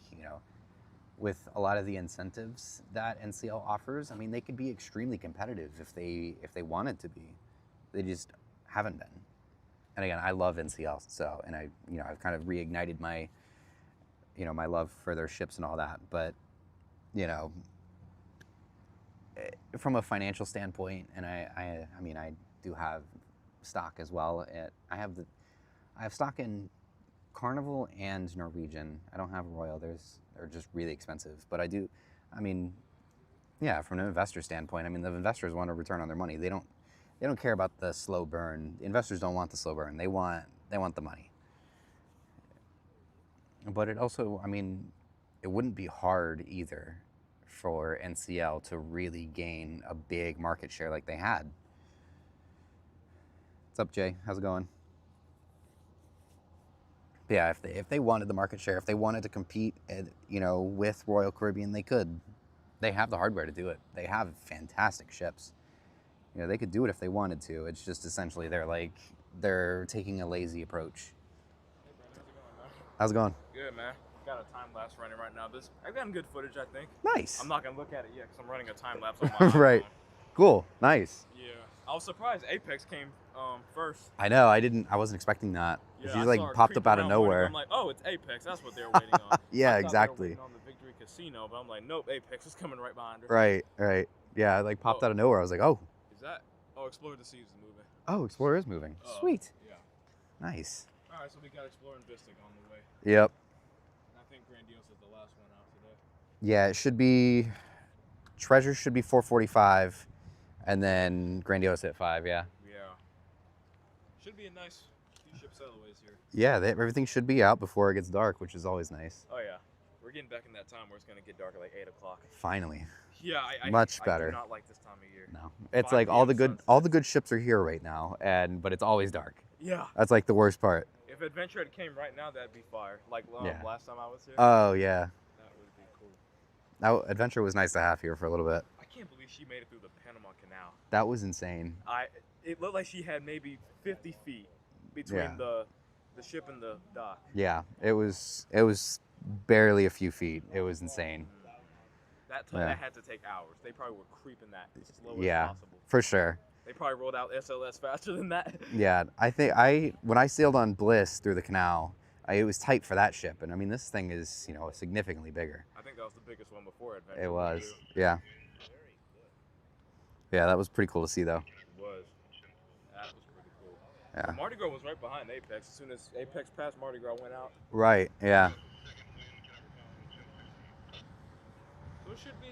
with a lot of the incentives that NCL offers, I mean, they could be extremely competitive if they wanted to be. They just haven't been. And again, I love NCL, so, and I've kind of reignited my, my love for their ships and all that. But, from a financial standpoint, and I mean, I do have stock as well. I have stock in Carnival and Norwegian. I don't have Royal. They're just really expensive. But I do, I mean, yeah, from an investor standpoint, I mean, the investors want a return on their money. They don't care about the slow burn. The investors don't want the slow burn. They want the money. But it also, I mean, it wouldn't be hard either for NCL to really gain a big market share like they had. What's up, Jay? How's it going? Yeah, if they wanted the market share, if they wanted to compete, with Royal Caribbean, they could. They have the hardware to do it. They have fantastic ships. They could do it if they wanted to. It's just essentially they're taking a lazy approach. Hey, Brandon, how's it going? Good, man. Got a time lapse running right now. I've gotten good footage, I think. Nice. I'm not gonna look at it yet because I'm running a time lapse on my right. iPhone. Cool. Nice. Yeah. I was surprised Apex came first. I know. I wasn't expecting that. Yeah, She I saw her popped up creeping out of around nowhere. I'm like, oh, it's Apex. That's what they're waiting on. Yeah, I thought exactly. they were waiting on the Victory Casino, but I'm like, nope, Apex is coming right behind her. Right. Yeah, it popped out of nowhere. I was like, oh. Is that? Oh, Explore the Seas is moving. Oh, Explorer is moving. Sweet. Yeah. Nice. All right, so we got Explorer and Vista on the way. Yep. And I think Grandiosa is the last one out today. Yeah, it should be. Treasure should be 4:45, and then Grandiosa at 5. Yeah. Yeah. Should be a nice few ship sailways here. Yeah, everything should be out before it gets dark, which is always nice. Oh yeah. We're getting back in that time where it's gonna get dark at like 8 o'clock. Finally. Yeah, Much I better. do not like this time of year. No, it's 5 like all the p.m. good ships are here right now, but it's always dark. Yeah. That's like the worst part. If Adventure had came right now, that'd be fire. Like Yeah. last time I was here. Oh yeah. That would be cool. Now Adventure was nice to have here for a little bit. I can't believe she made it through the Panama Canal. That was insane. It looked like she had maybe 50 feet between the ship and the dock. Yeah, it was barely a few feet. It was insane. That had to take hours. They probably were creeping that as slow Yeah, as possible. for sure. They probably rolled out SLS faster than that. Yeah, I think when I sailed on Bliss through the canal, it was tight for that ship, and I mean this thing is significantly bigger. I think that was the biggest one before Adventure. It was, yeah. Yeah, that was pretty cool to see though. It was. That was pretty cool. Yeah. Mardi Gras was right behind Apex. As soon as Apex passed, Mardi Gras went out. Right. Yeah. So it should be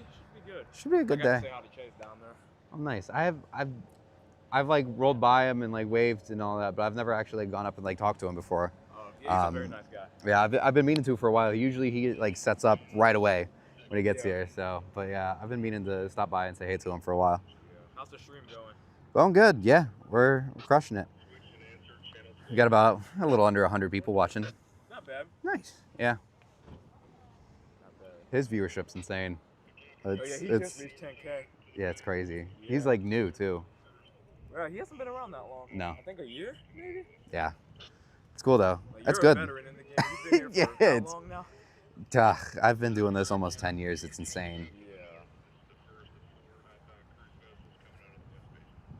good. Should be a good I got day. to say hi to Chase down there. Oh, nice. I've like rolled by him and like waved and all that, but I've never actually gone up and like talked to him before. Oh, yeah, he's a very nice guy. Yeah, I've been meaning to for a while. Usually he like sets up right away when he gets Yeah. here. So, but yeah, I've been meaning to stop by and say hey to him for a while. Yeah. How's the stream going? Going good. Yeah, we're crushing it. We got about a little under 100 people watching. Not bad. Nice. Yeah. Not bad. His viewership's insane. Oh yeah, he just reached 10K. Yeah, it's crazy. Yeah. He's like new too. Well, he hasn't been around that long. No. I think a year, maybe. Yeah. It's cool though. Like, That's you're a good. veteran in the game. You've been here for Yeah, how it's- long now? I've been doing this almost 10 years. It's insane. Yeah.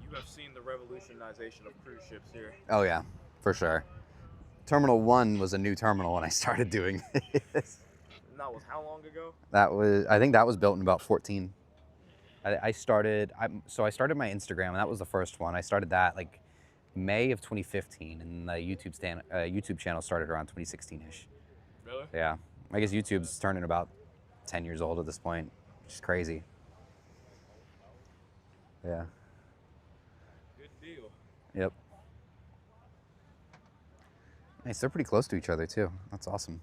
You have seen the revolutionization of cruise ships here. Oh yeah, for sure. Terminal 1 was a new terminal when I started doing this. And that was how long ago? I think that was built in about 14. I started my Instagram, and that was the first one. I started that like May of 2015, and the YouTube channel started around 2016-ish. Really? Yeah, I guess YouTube's turning about 10 years old at this point, which is crazy. Yeah. Good deal. Yep. Nice. They're pretty close to each other too. That's awesome.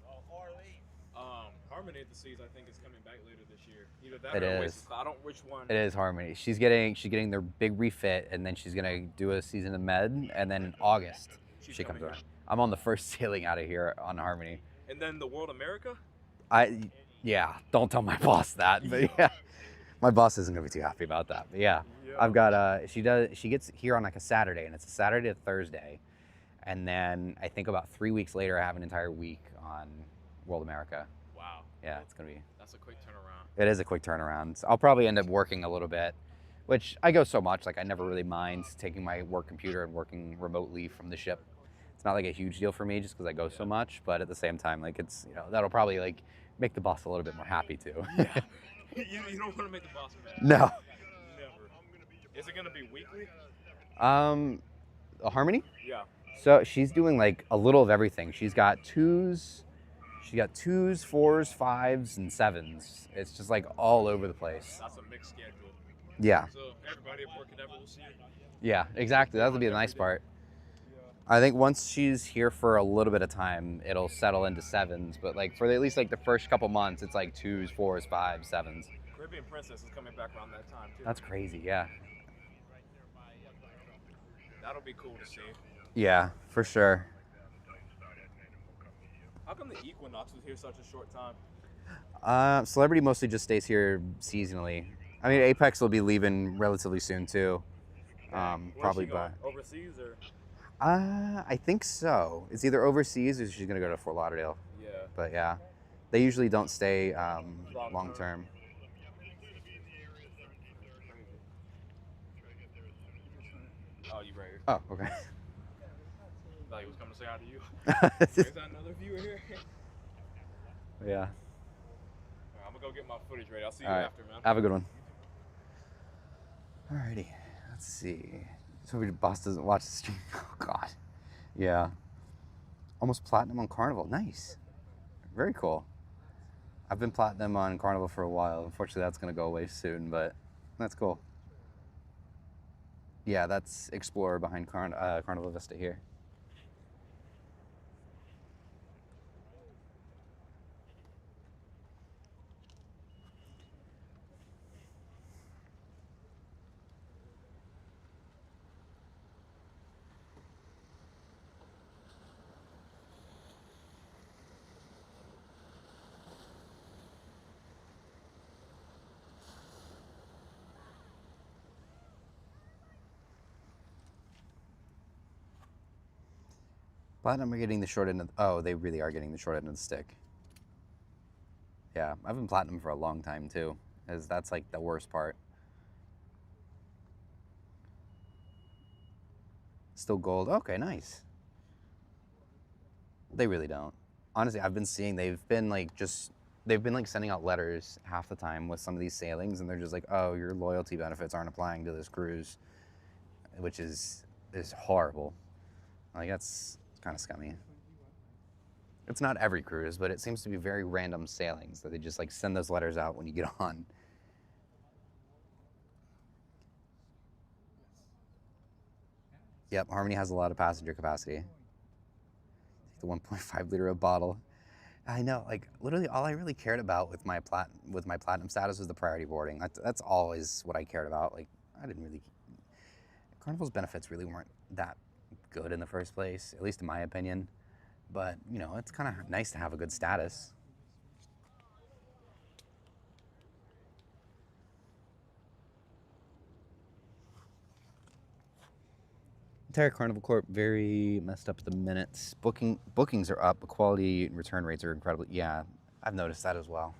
Harmony at the Seas, I think, is coming back later this year. Either that It or is. Oasis. I don't which one. It is Harmony. She's getting their big refit, and then she's gonna do a season of Med, and then in August she comes around. I'm on the first sailing out of here on Harmony. And then the World America. Yeah. Don't tell my boss that, but yeah, my boss isn't gonna be too happy about that. But yeah, I've got she gets here on like a Saturday, and it's a Saturday to Thursday, and then I think about 3 weeks later I have an entire week on World America. Wow. Yeah, it's gonna be. That's a quick turnaround. It is a quick turnaround. So I'll probably end up working a little bit, which I go so much, like I never really mind taking my work computer and working remotely from the ship. It's not like a huge deal for me just because I go so much, but at the same time, like it's, that'll probably like make the boss a little bit more happy too. Yeah. You don't want to make the boss mad. No. Never. Is it going to be weekly? A Harmony? Yeah. So she's doing like a little of everything. She's got twos, 4s, 5s, and 7s. It's just like all over the place. That's a mixed schedule. Yeah. So everybody at Port Canaveral will see it. Yeah, exactly. That'll be the nice part. I think once she's here for a little bit of time, it'll settle into 7s. But like for at least like the first couple months, it's like 2s, 4s, 5s, 7s. Caribbean Princess is coming back around that time too. That's crazy. Yeah. That'll be cool to see. Yeah, for sure. How come the Equinox was here such a short time? Celebrity mostly just stays here seasonally. I mean, Apex will be leaving relatively soon too. Probably by overseas or. I think so. It's either overseas or she's gonna go to Fort Lauderdale. Yeah. But yeah, they usually don't stay long term. Oh, you right here. Oh, okay. I thought he was coming to say hi to you. Is that another viewer here? Yeah. Right, I'm gonna go get my footage ready. I'll see you All right. after, man. Have a good one. Alrighty, let's see. So your boss doesn't watch the stream. Oh God. Yeah. Almost platinum on Carnival. Nice. Very cool. I've been platinum on Carnival for a while. Unfortunately, that's gonna go away soon, but that's cool. Yeah, that's Explorer behind Carnival Vista here. Platinum are getting the short end of, oh, they really are getting the short end of the stick. Yeah, I've been platinum for a long time too, as that's like the worst part. Still gold. Okay, nice. They really don't. Honestly, I've been seeing they've been like sending out letters half the time with some of these sailings, and they're just like, oh, your loyalty benefits aren't applying to this cruise, which is horrible. Like that's kind of scummy. It's not every cruise, but it seems to be very random sailings that they just like send those letters out when you get on. Yep, Harmony has a lot of passenger capacity. The 1.5 liter a bottle. I know, like literally all I really cared about with my platinum status was the priority boarding. That's always what I cared about. Like I didn't really. Carnival's benefits really weren't that good in the first place, at least in my opinion. But it's kind of nice to have a good status. Entire Carnival Corp very messed up at the minutes. Bookings are up, but quality and return rates are incredible. Yeah, I've noticed that as well.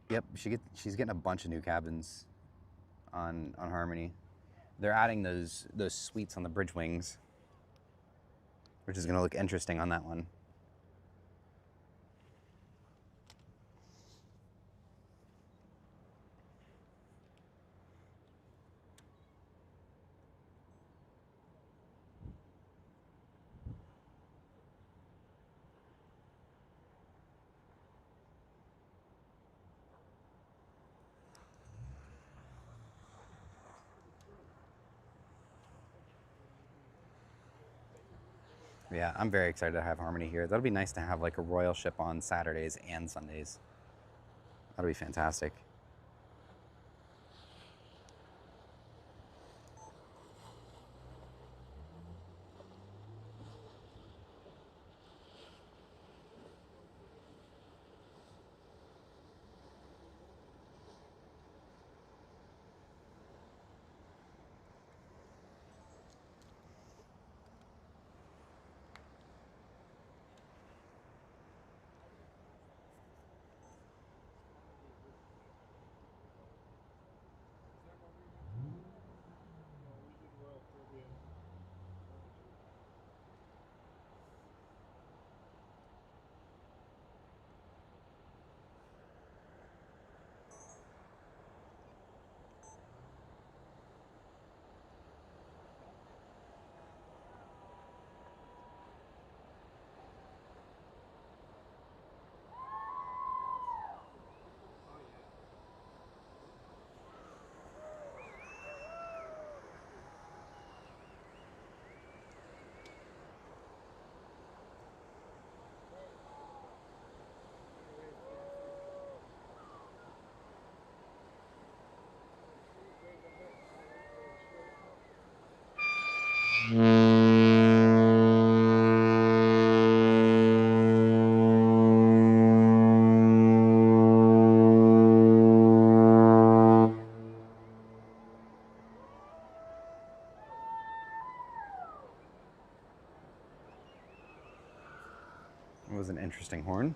Yep, she's getting a bunch of new cabins on Harmony. They're adding those suites on the bridge wings, which is going to look interesting on that one. Yeah, I'm very excited to have Harmony here. That'll be nice to have like a royal ship on Saturdays and Sundays. That'll be fantastic. It was an interesting horn.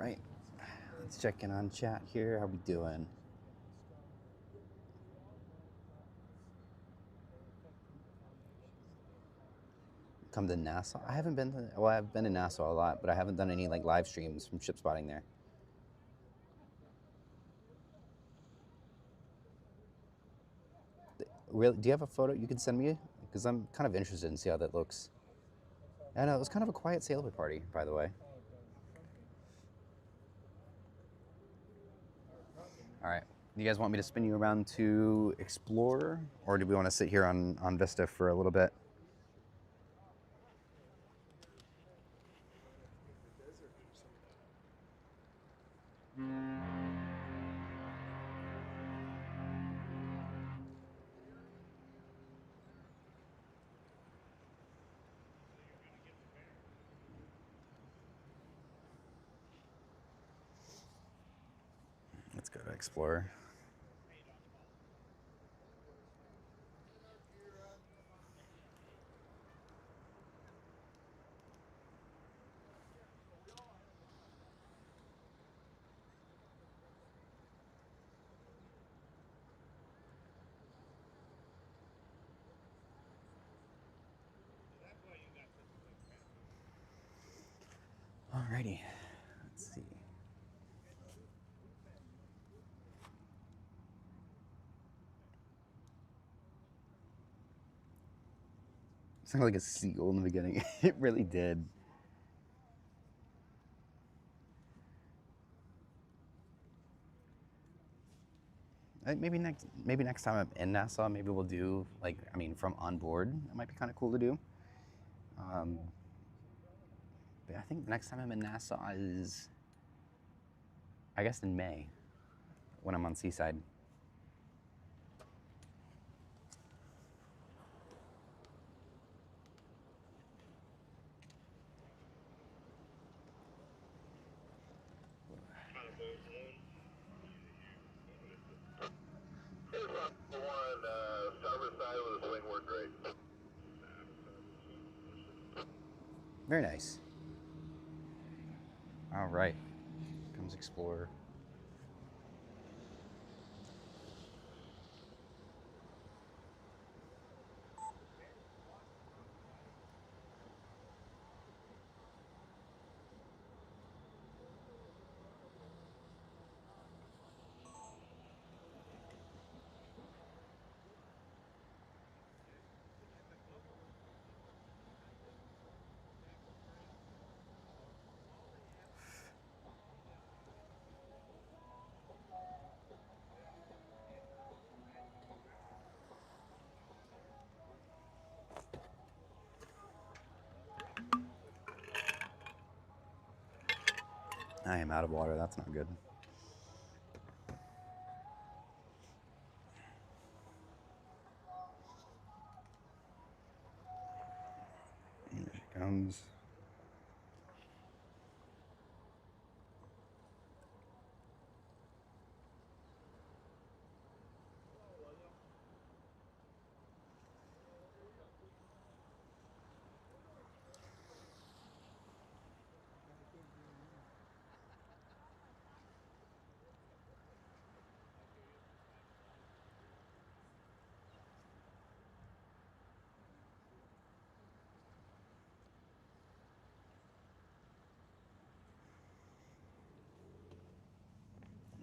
right. Let's check in on chat here. How we doing? Come to Nassau? I haven't been to, well, I've been to Nassau a lot, but I haven't done any like live streams from ship spotting there. Really, do you have a photo you can send me? Because I'm kind of interested in see how that looks. I know, it was kind of a quiet sailaway party, by the way. All right, you guys want me to spin you around to explore, or do we want to sit here on Vista for a little bit? Let's go to Explorer. Alrighty, let's see. It sounded like a seagull in the beginning. It really did. Maybe next time I'm in Nassau, maybe we'll do like, I mean, from on board. It might be kind of cool to do. But I think the next time I'm in Nassau is, I guess, in May, when I'm on Seaside. Very nice. All right, comes Explorer. I am out of water. That's not good. Here she comes.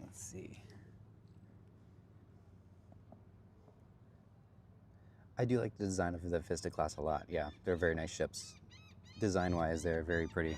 Let's see. I do like the design of the Vista class a lot. Yeah, they're very nice ships. Design-wise, they're very pretty.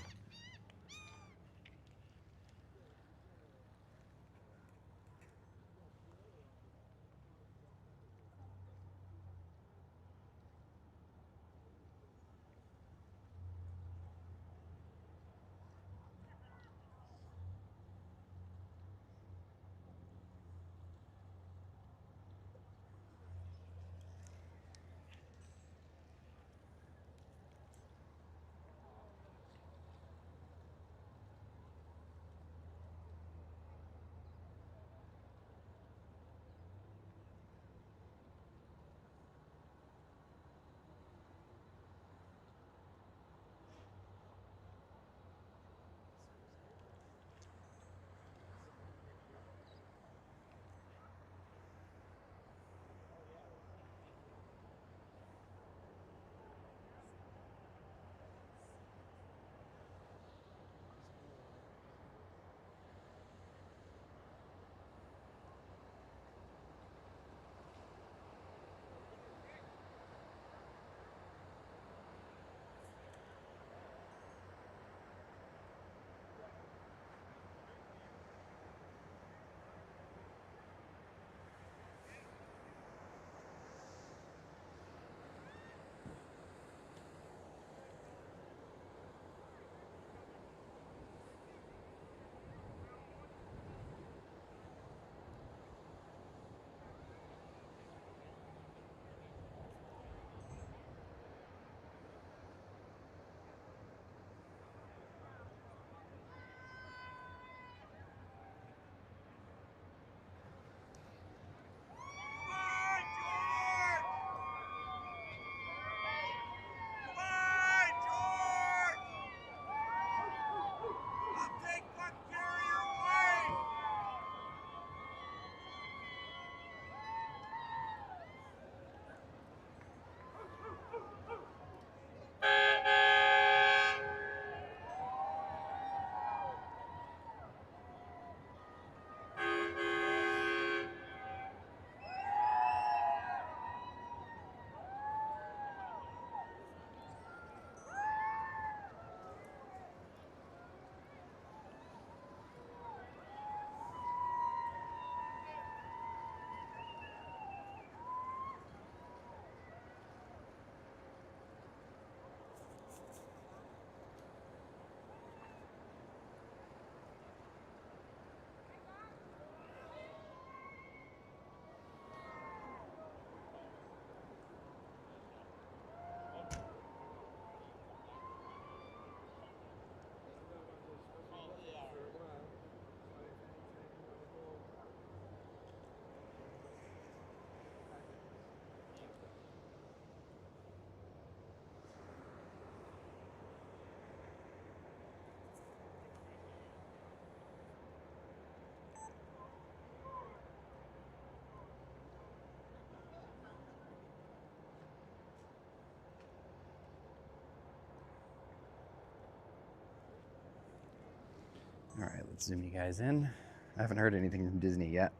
zoom you guys in. I haven't heard anything from Disney yet.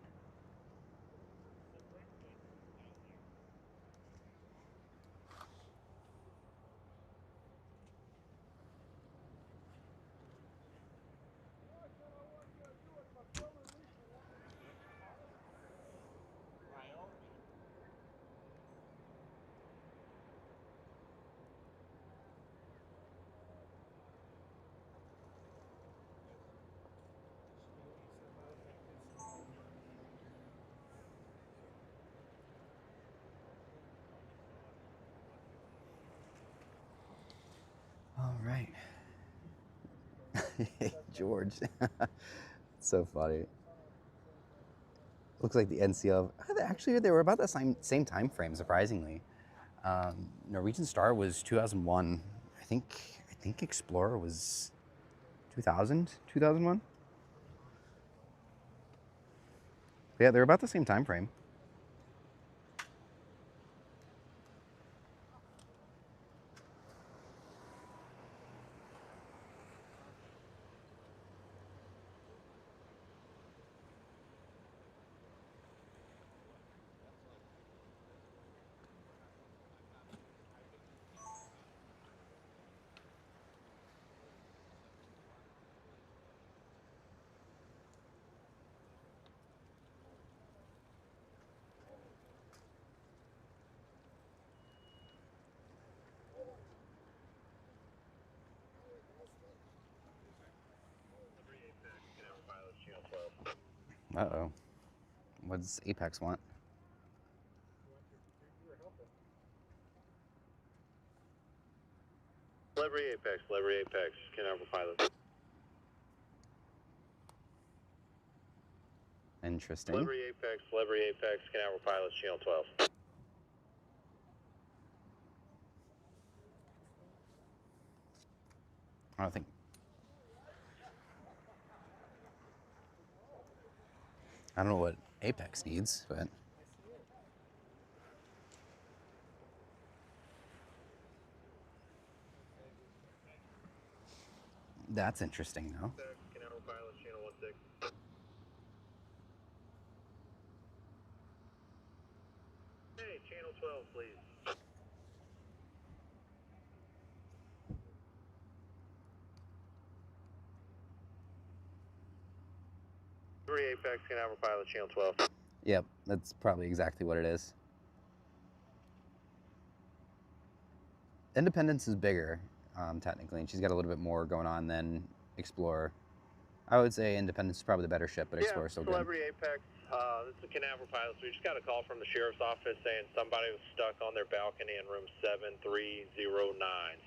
All right. George. So funny. Looks like the NCL. Actually, they were about the same time frame, surprisingly. Norwegian Star was 2001. I think Explorer was 2000, 2001. Yeah, they're about the same time frame. Uh-oh. What does Apex want? Celebrity Apex, Canaveral pilot. Interesting. Celebrity Apex, Canaveral pilot, channel 12. I don't think. I don't know what Apex needs, but. That's interesting, though. Canaveral pilot, channel 16. Hey, channel 12, please. Apex, Canaveral pilot, channel 12. Yep, that's probably exactly what it is. Independence is bigger, technically, and she's got a little bit more going on than Explorer. I would say Independence is probably the better ship, but Explorer is still good. Celebrity Apex. This is the Canaveral pilot. So we just got a call from the sheriff's office saying somebody was stuck on their balcony in room 7309.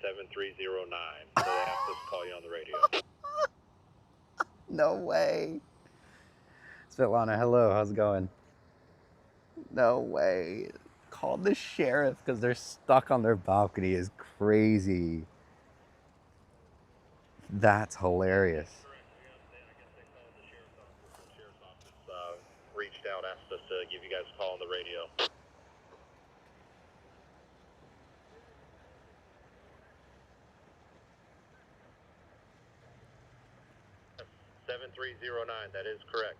7309. So they asked us to call you on the radio. No way. Svetlana, hello, how's it going? No way. Called the sheriff because they're stuck on their balcony is crazy. That's hilarious. Reached out, asked us to give you guys a call on the radio. 7309, that is correct.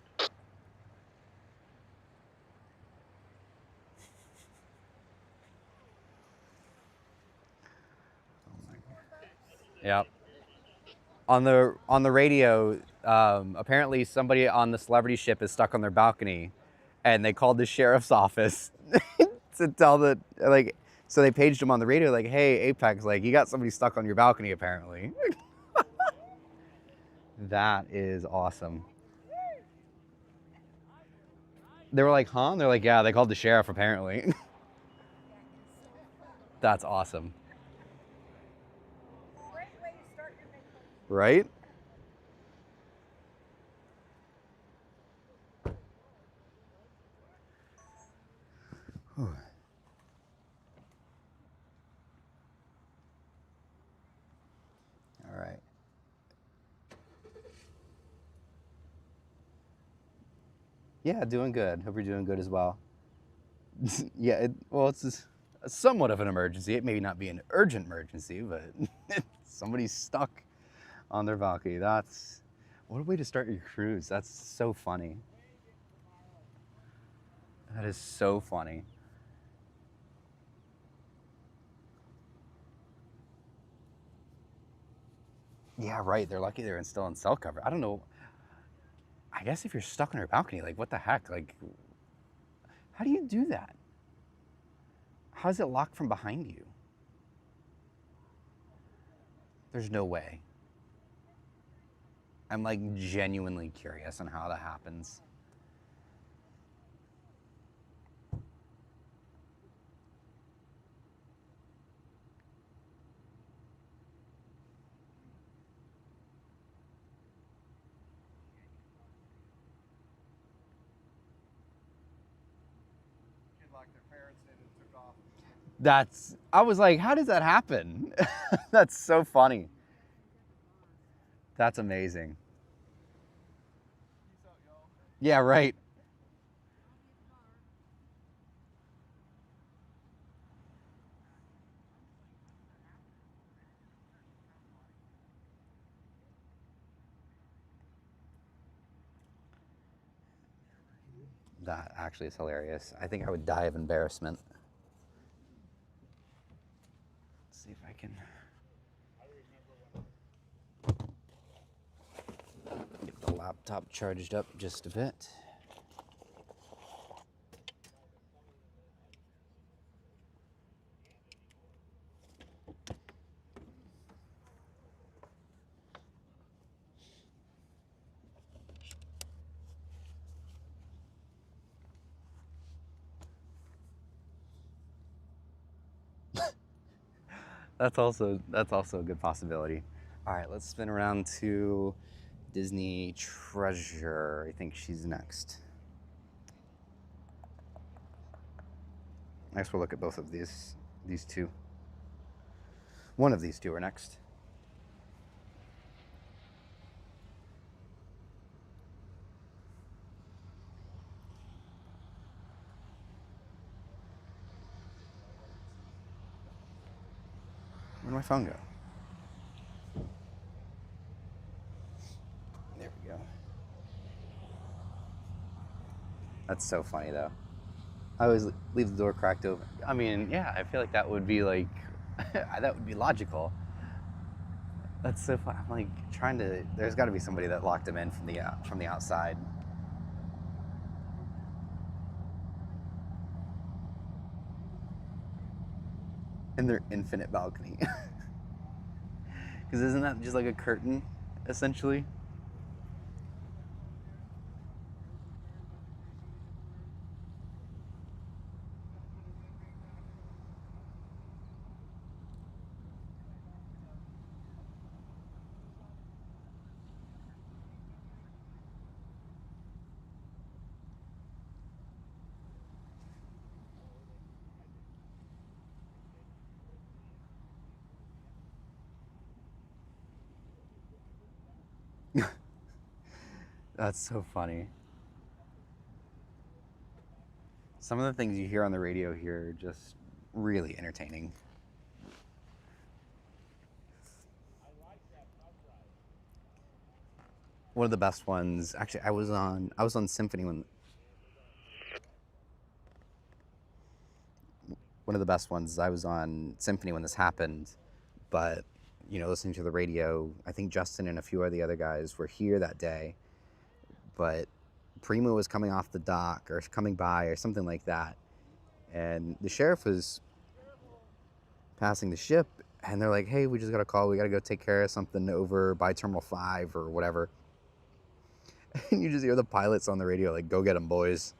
Yep. On the radio, apparently somebody on the celebrity ship is stuck on their balcony, and they called the sheriff's office to tell the so they paged him on the radio like, hey, Apex, like you got somebody stuck on your balcony apparently. That is awesome. They were like, huh? And they're like, yeah, they called the sheriff apparently. That's awesome. Great way to start your vacation. Right? Whew. All right. Yeah, doing good. Hope you're doing good as well. Yeah, well, it's somewhat of an emergency. It may not be an urgent emergency, but somebody's stuck on their balcony. What a way to start your cruise. That's so funny. That is so funny. Yeah, right. They're lucky they're still in cell cover. I don't know. I guess if you're stuck on your balcony, like, what the heck? Like, how do you do that? How is it locked from behind you? There's no way. I'm like genuinely curious on how that happens. Kid locked their parents in and took off. I was like, how does that happen? That's so funny. That's amazing. Peace out, y'all. Yeah, right. That actually is hilarious. I think I would die of embarrassment. Let's see if I can get the laptop charged up just a bit. That's also a good possibility. All right, let's spin around to Disney Treasure. I think she's next. Next, we'll look at both of these two. One of these two are next. Where'd my phone go? There we go. That's so funny, though. I always leave the door cracked open. I mean, yeah, I feel like that would be like, that would be logical. That's so fun. I'm like trying to. There's got to be somebody that locked him in from the outside. In their infinite balcony. Because isn't that just like a curtain, essentially? That's so funny. Some of the things you hear on the radio here are just really entertaining. One of the best ones, actually, I was on Symphony when. One of the best ones, I was on Symphony when this happened, but listening to the radio, I think Justin and a few of the other guys were here that day, but Primo was coming off the dock or coming by or something like that, and the sheriff was passing the ship, and they're like, hey, we just got a call, we got to go take care of something over by Terminal 5 or whatever. And you just hear the pilots on the radio like, go get them, boys.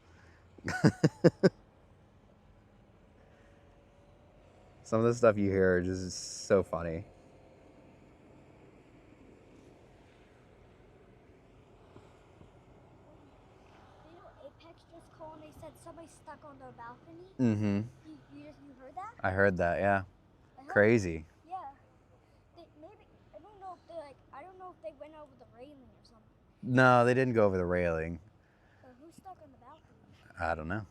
Some of the stuff you hear are just so funny. Apex just called and they said somebody's stuck on their balcony. Mm-hmm. You heard that? I heard that, yeah. Crazy. Yeah. Maybe I don't know if they went over the railing or something. No, they didn't go over the railing. Who's stuck on the balcony? I don't know.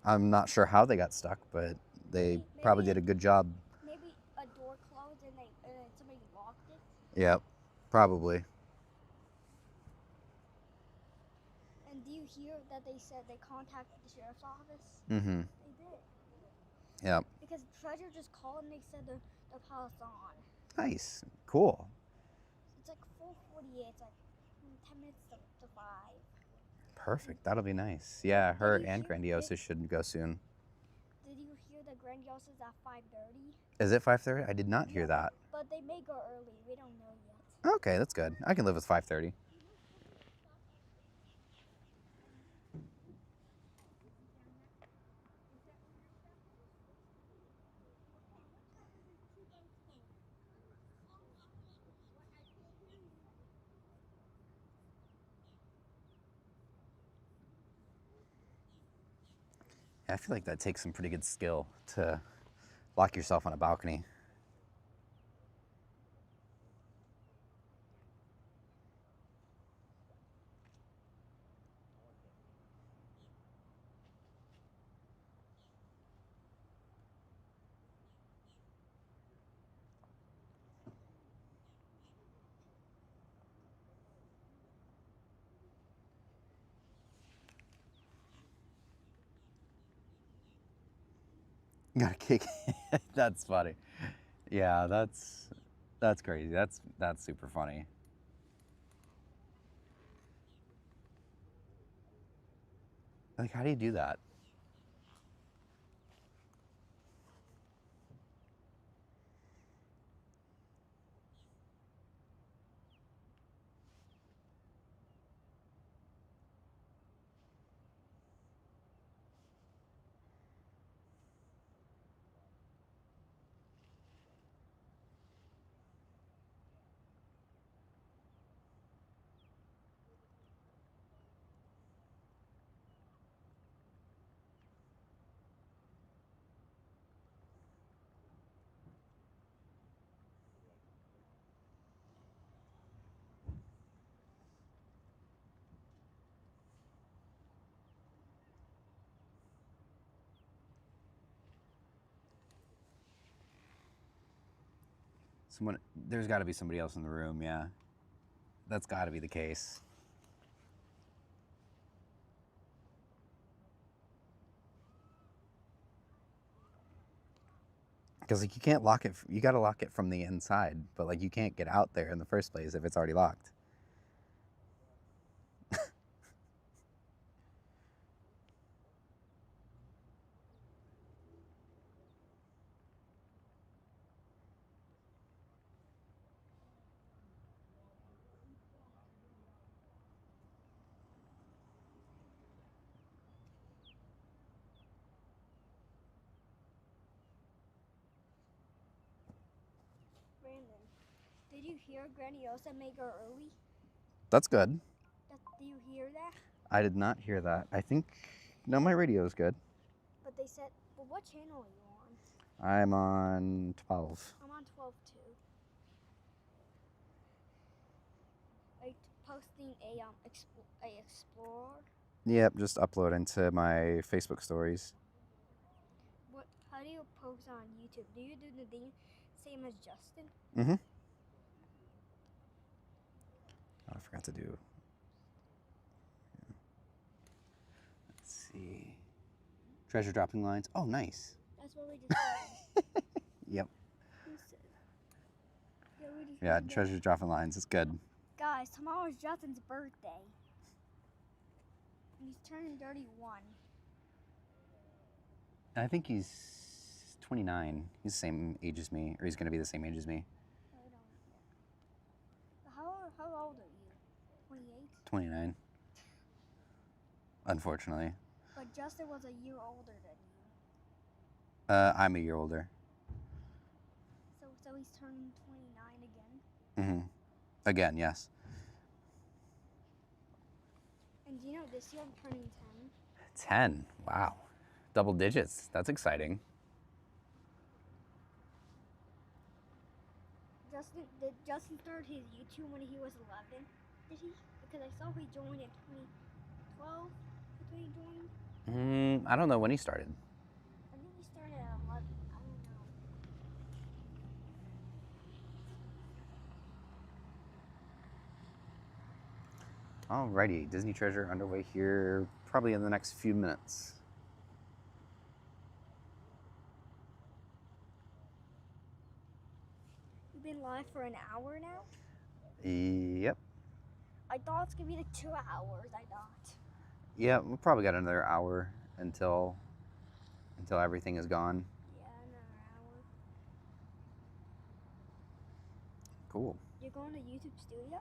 I'm not sure how they got stuck, but they probably did a good job. Maybe a door closed and somebody locked it. Yep, probably. that they said they contacted the sheriff's office? Mm-hmm. They did. Yep. Because Treasure just called and they said the pilot's on. Nice. Cool. It's like 4:48. It's like 10 minutes to 5. Perfect. That'll be nice. Yeah, her you and hear- Grandiosa should go soon. Did you hear that Grandiosa's at 5:30? Is it 5:30? I did not hear that. But they may go early. We don't know yet. Okay, that's good. I can live with 5:30. Yeah, I feel like that takes some pretty good skill to lock yourself on a balcony. You gotta kick. That's funny. Yeah, that's crazy. That's super funny. Like, how do you do that? There's got to be somebody else in the room. Yeah, that's got to be the case. Because like you can't lock it. You got to lock it from the inside, but like you can't get out there in the first place if it's already locked. Brandon, did you hear Grandiosa may go early? That's good. Do you hear that? I did not hear that. I think no, my radio is good. But they said, well, what channel are you on? I'm on 12. I'm on 12 too. Are you posting a Explorer? Yep, just upload into my Facebook stories. What? How do you post on YouTube? Do you do the thing same as Justin? Mm-hmm. Oh, I forgot to do. Let's see. Treasure dropping lines. Oh, nice. That's what we just said. Yep. Who said? Yeah, we just Yeah, did that. treasure dropping lines. It's good. Guys, tomorrow is Justin's birthday. And he's turning 31. I think he's 29. He's the same age as me, or he's going to be the same age as me. I don't know. How old are you? 28? 29. Unfortunately. But Justin was a year older than you. I'm a year older. So he's turning 29 again? Mm-hmm. Again, yes. And do you know this year I'm turning 10? 10. Wow. Double digits. That's exciting. Did Justin start his YouTube when he was 11? Did he? Because I saw he joined in 2012. That's when he joined. I don't know when he started. I think he started at 11. I don't know. Alrighty, Disney Treasure underway here probably in the next few minutes. You've been live for an hour now? Yep. I thought it's gonna be like 2 hours, I thought. Yeah, we probably got another hour until everything is gone. Yeah, another hour. Cool. You're going to YouTube Studio?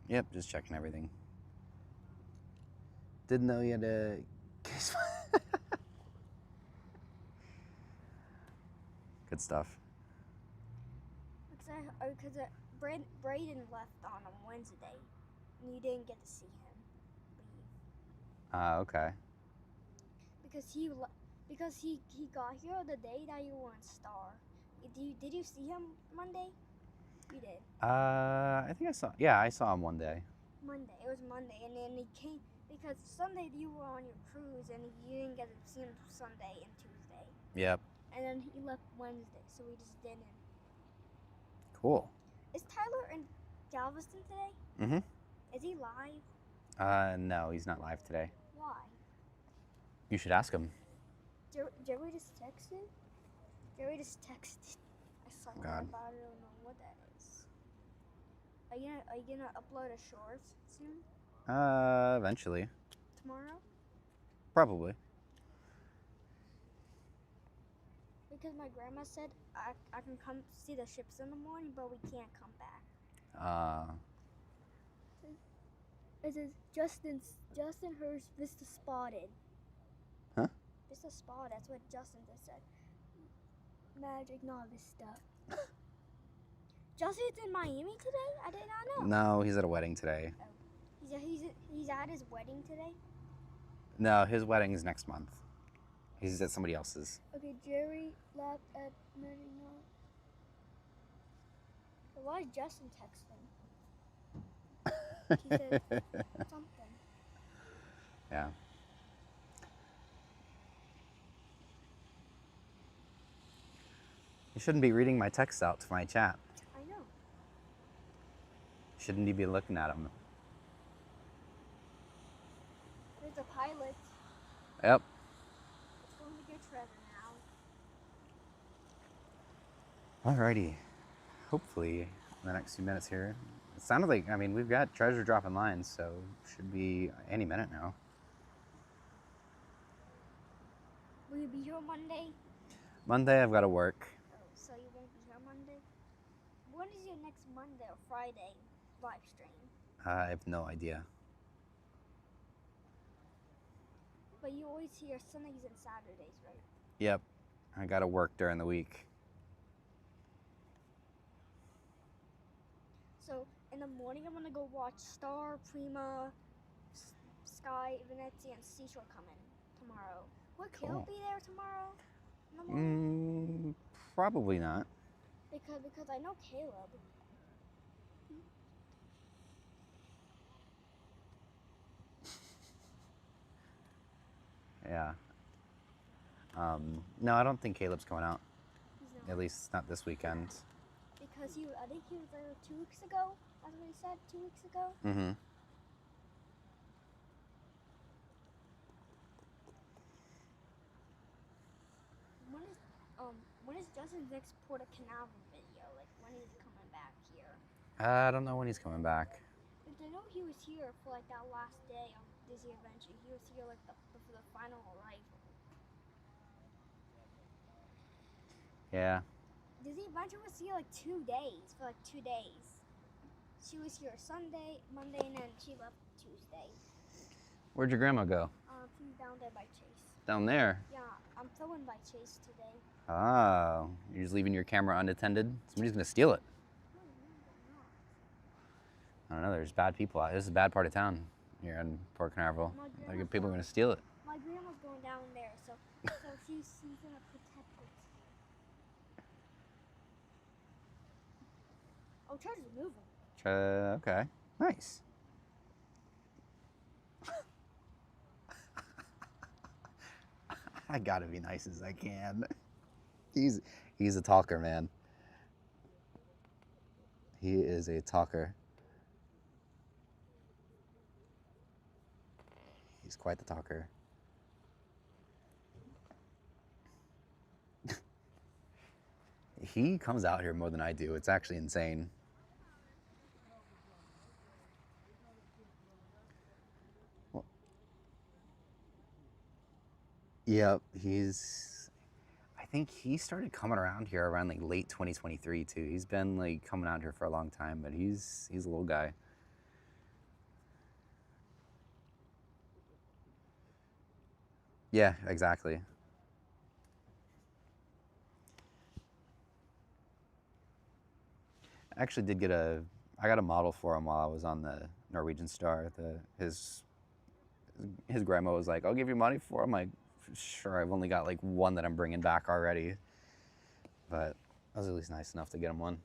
Yep, just checking everything. Didn't know you had a case. Good stuff. Because Braden left on a Wednesday, and you didn't get to see him leave. Okay. Because he got here the day that you were on Star. Did you see him Monday? You did. I think I saw. Yeah, I saw him one day. Monday. It was Monday, and then he came because Sunday you were on your cruise, and you didn't get to see him Sunday and Tuesday. Yep. And then he left Wednesday, so we just didn't. Cool. Is Tyler in Galveston today? Mm-hmm. Is he live? No, he's not live today. Why? You should ask him. Jerry just texted? Jerry just texted. I saw God. that, but I don't know what that is. Are you gonna upload a short soon? Eventually. Tomorrow? Probably. Because my grandma said I can come see the ships in the morning, but we can't come back. It says Justin Hurst Vista spotted. Huh? Vista spotted. That's what Justin just said. Magic, not Vista. Justin's in Miami today? I did not know. No, he's at a wedding today. Oh. He's at his wedding today? No, his wedding is next month. He's at somebody else's. Okay, Jerry left at 99. So why is Justin texting? He said something. Yeah. You shouldn't be reading my texts out to my chat. I know. Shouldn't you be looking at them? There's a pilot. Yep. It's going to get Trevor now. Alrighty. Hopefully, in the next few minutes here. It sounded like, I mean, we've got Treasure dropping lines, so should be any minute now. Will you be here Monday? Monday, I've got to work. Oh, so you won't be here Monday? When is your next Monday or Friday live stream? I have no idea. But you always hear Sundays and Saturdays, right? Yep. I got to work during the week. So in the morning, I'm gonna go watch Star, Prima, Sky, Venezia, and Seashore coming tomorrow. Will Caleb be there tomorrow? In the morning? Probably not. Because I know Caleb. Yeah. No, I don't think Caleb's coming out. He's not. At least not this weekend. Because I think he was there 2 weeks ago. That's what he said 2 weeks ago. Mm-hmm. When is Justin's next Port Canaveral video? Like when he's coming back here? I don't know when he's coming back. Because I know he was here for like that last day of Disney Adventure. He was here like for the final arrival. Yeah. Disney Adventure was here like 2 days, for like 2 days. She was here Sunday, Monday, and then she left Tuesday. Where'd your grandma go? She's down there by Chase. Down there. Yeah, I'm filming by Chase today. Oh, you're just leaving your camera unattended? Somebody's gonna steal it. I don't know, there's bad people out. This is a bad part of town here in Port Canaveral. Like, people are gonna steal it. My grandma's going down there, so she's gonna protect it. Oh, Treasure's moving. Okay, nice. I gotta be nice as I can. He's a talker, man. He is a talker. He's quite the talker. He comes out here more than I do. It's actually insane. Well, yep, I think he started coming around here around like late 2023 too. He's been like coming out here for a long time, but he's a little guy. Yeah, exactly. I actually did get I got a model for him while I was on the Norwegian Star. His grandma was like, "I'll give you money for him." I'm like, sure. I've only got like one that I'm bringing back already, but I was at least nice enough to get him one.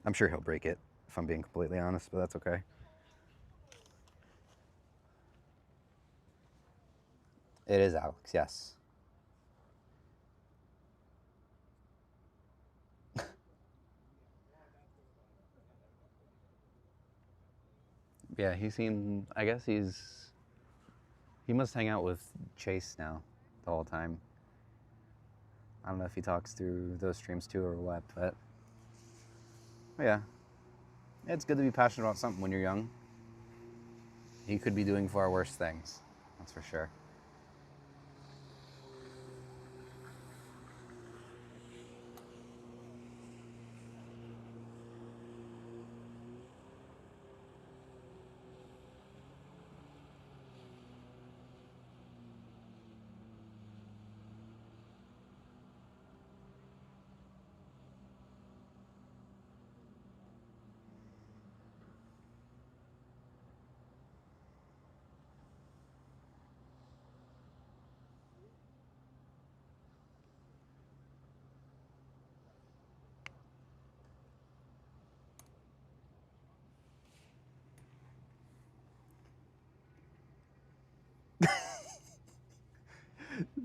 I'm sure he'll break it, if I'm being completely honest, but that's okay. It is Alex, yes. Yeah, I guess he must hang out with Chase now the whole time. I don't know if he talks through those streams too or what, but yeah. It's good to be passionate about something when you're young. He could be doing far worse things, that's for sure.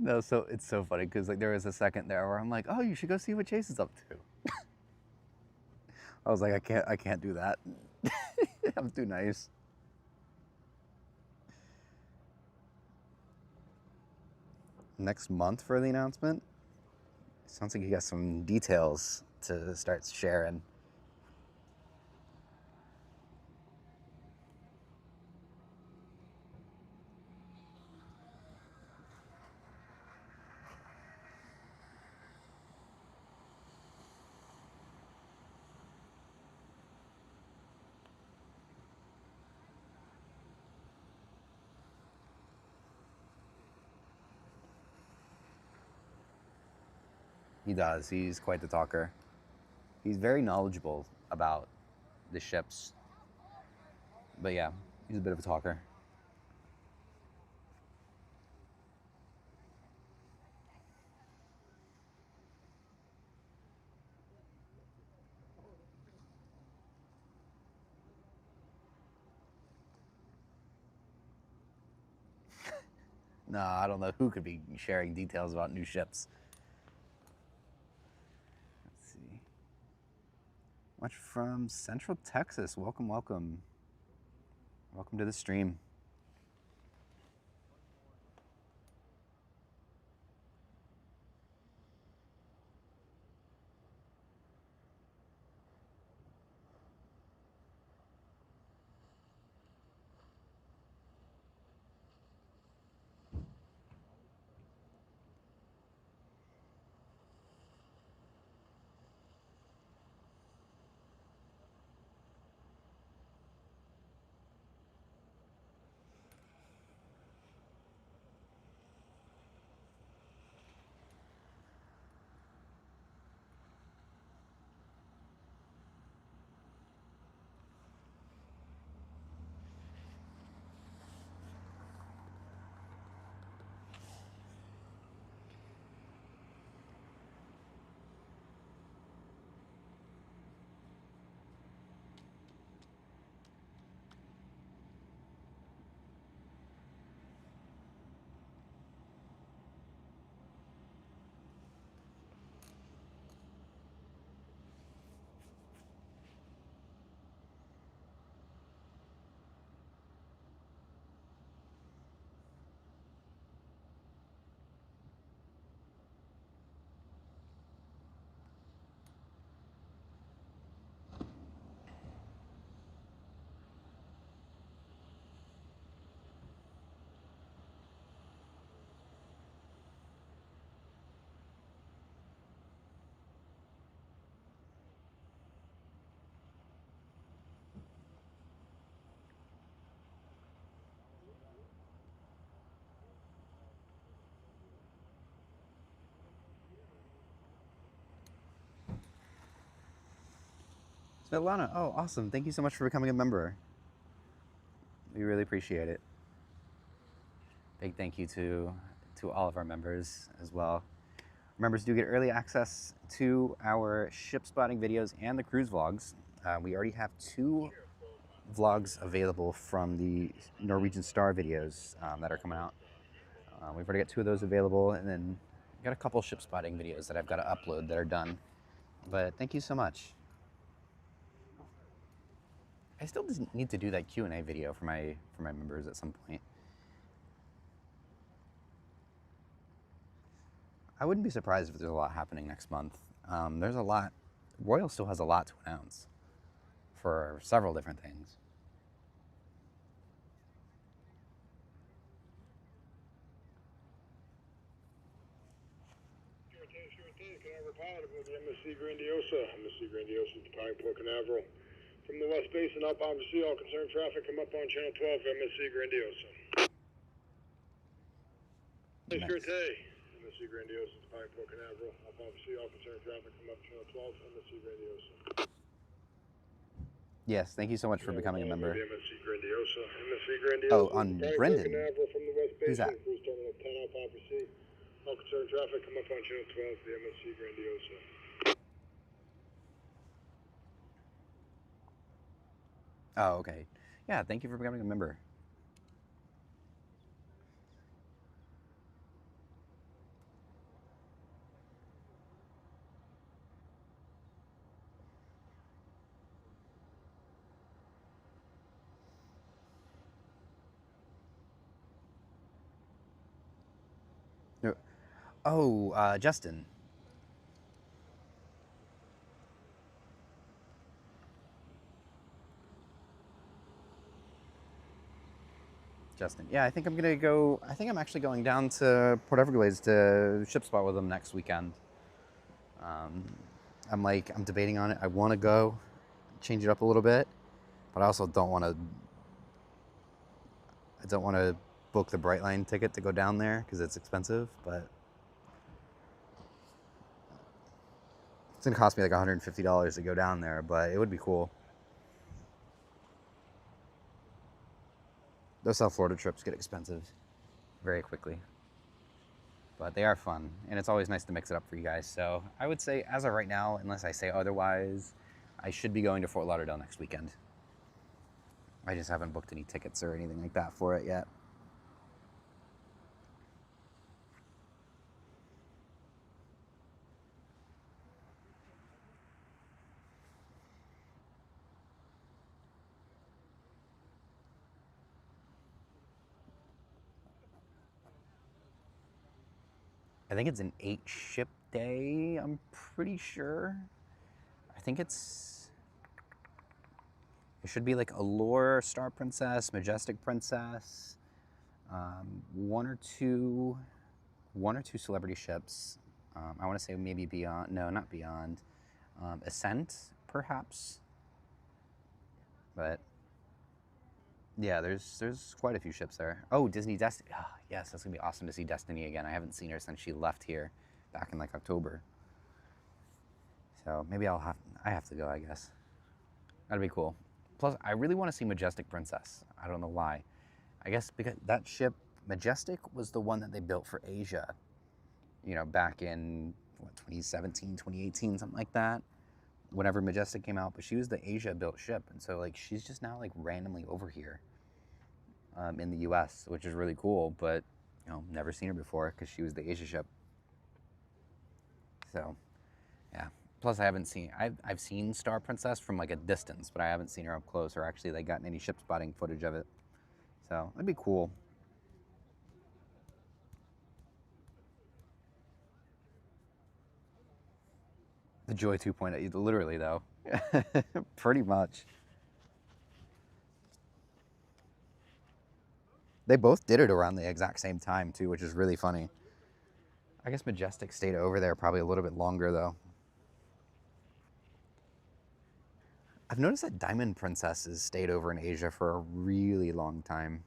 No, so it's so funny because like there was a second there where I'm like, oh, you should go see what Chase is up to. I was like, I can't do that. I'm too nice. Next month for the announcement. Sounds like you got some details to start sharing. He does. He's quite the talker. He's very knowledgeable about the ships. But yeah, he's a bit of a talker. No, I don't know who could be sharing details about new ships. Let's see. Watch from Central Texas. Welcome, welcome. Welcome to the stream. Svetlana, oh, awesome. Thank you so much for becoming a member. We really appreciate it. Big thank you to all of our members as well. Members do get early access to our ship spotting videos and the cruise vlogs. We already have 2 vlogs available from the Norwegian Star videos that are coming out. We've already got 2 of those available, and then got a couple ship spotting videos that I've got to upload that are done. But thank you so much. I still just need to do that Q&A video for my members at some point. I wouldn't be surprised if there's a lot happening next month. There's a lot. Royal still has a lot to announce for several different things. Canaveral pilot aboard the MSC Grandiosa. MSC Grandiosa is departing Port Canaveral. From the West Basin up, obviously all concerned traffic come up on Channel 12 MSC Grandiosa. Nice. MSC Grandiosa is departing Port Canaveral. Up, obviously all concerned traffic come up Channel 12 MSC Grandiosa. Yes, thank you so much for becoming a member. MSC Grandiosa. MSC Grandiosa. Oh, on Brendan. From the West Basin. Who's that? Cruise terminal 10 up, obviously. All concerned traffic come up on Channel 12 the MSC Grandiosa. Oh, okay. Yeah, thank you for becoming a member. Oh, Justin. Justin. Yeah, I think I'm gonna go. I think I'm actually going down to Port Everglades to ship spot with them next weekend. I'm debating on it. I want to go, change it up a little bit, but I also don't want to. I don't want to book the Brightline ticket to go down there because it's expensive, but it's gonna cost me like $150 to go down there. But it would be cool. Those South Florida trips get expensive very quickly, but they are fun, and it's always nice to mix it up for you guys. So I would say, as of right now, unless I say otherwise, I should be going to Fort Lauderdale next weekend. I just haven't booked any tickets or anything like that for it yet. I think it's an 8-ship day, I'm pretty sure. I think it should be like Allure, Star Princess, Majestic Princess, one or two celebrity ships. I want to say maybe Beyond, no, not Beyond, Ascent, perhaps. But yeah, there's quite a few ships there. Oh, Disney Destiny. Oh, yes, that's gonna be awesome to see Destiny again. I haven't seen her since she left here back in like October. So maybe I have to go, I guess. That'd be cool. Plus, I really want to see Majestic Princess. I don't know why. I guess because that ship, Majestic, was the one that they built for Asia. You know, back in what, 2017, 2018, something like that. Whenever Majestic came out, but she was the Asia-built ship, and so like she's just now like randomly over here in the U.S., which is really cool. But you know, never seen her before because she was the Asia ship. So, yeah. Plus, I've seen Star Princess from like a distance, but I haven't seen her up close or actually like gotten any ship spotting footage of it. So that'd be cool. The Joy 2.0, literally though, pretty much. They both did it around the exact same time too, which is really funny. I guess Majestic stayed over there probably a little bit longer though. I've noticed that Diamond Princesses stayed over in Asia for a really long time.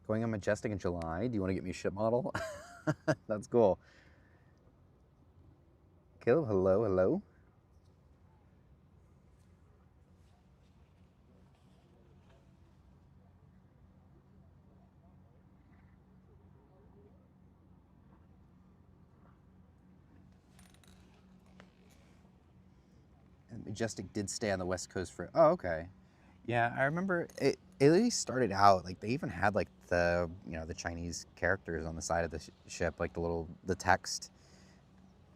Going on Majestic in July. Do you want to get me a ship model? That's cool. Caleb, hello, hello. And Majestic did stay on the West Coast for, oh, okay. Yeah, I remember it at least started out, like they even had like the, you know, the Chinese characters on the side of the ship, like the text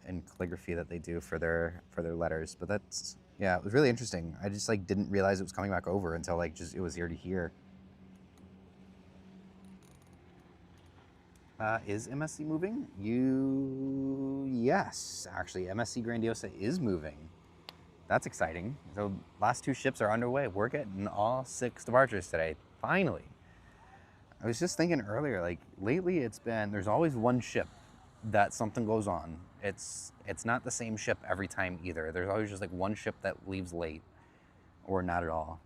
and calligraphy that they do for their letters. But that's, yeah, it was really interesting. I just like didn't realize it was coming back over until like just it was here to here. Is MSC moving? Yes, actually, MSC Grandiosa is moving. That's exciting. So last 2 ships are underway. We're getting all 6 departures today, finally. I was just thinking earlier, like lately it's been, there's always one ship that something goes on. It's not the same ship every time either. There's always just like one ship that leaves late or not at all.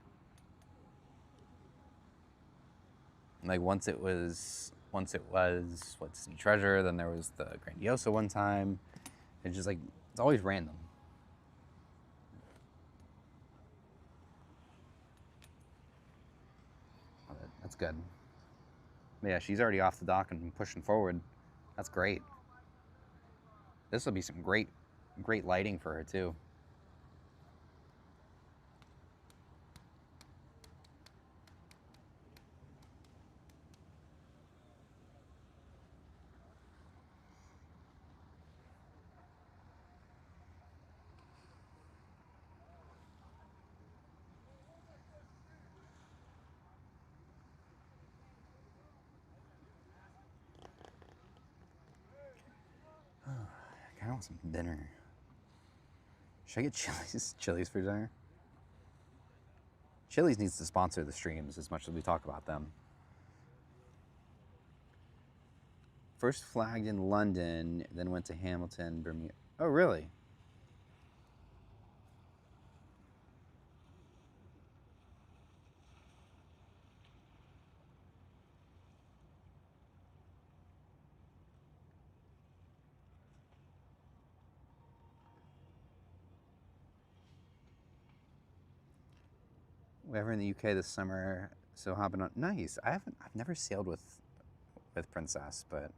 Like once it was what's the Treasure, then there was the Grandiosa one time. It's just like, it's always random. That's good. Yeah, she's already off the dock and pushing forward. That's great. This will be some great lighting for her too. I want some dinner. Should I get Chili's for dinner? Chili's needs to sponsor the streams as much as we talk about them. First flagged in London, then went to Hamilton, Bermuda. Oh, really? We're in the UK this summer, so hopping on. Nice. I've never sailed with Princess, but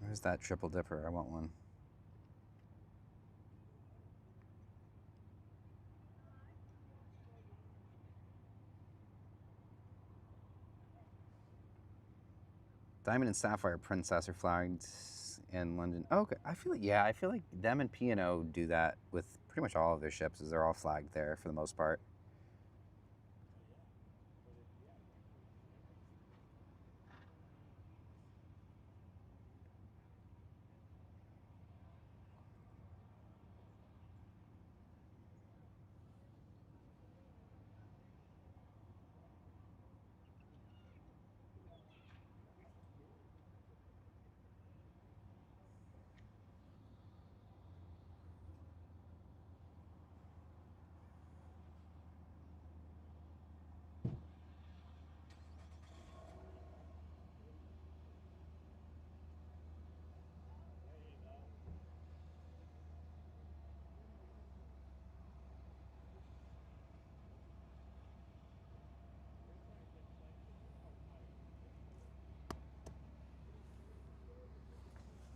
there's that triple dipper. I want one. Diamond and Sapphire Princess are flagged in London. Oh, okay. I feel like them and P&O do that with pretty much all of their ships, as they're all flagged there for the most part.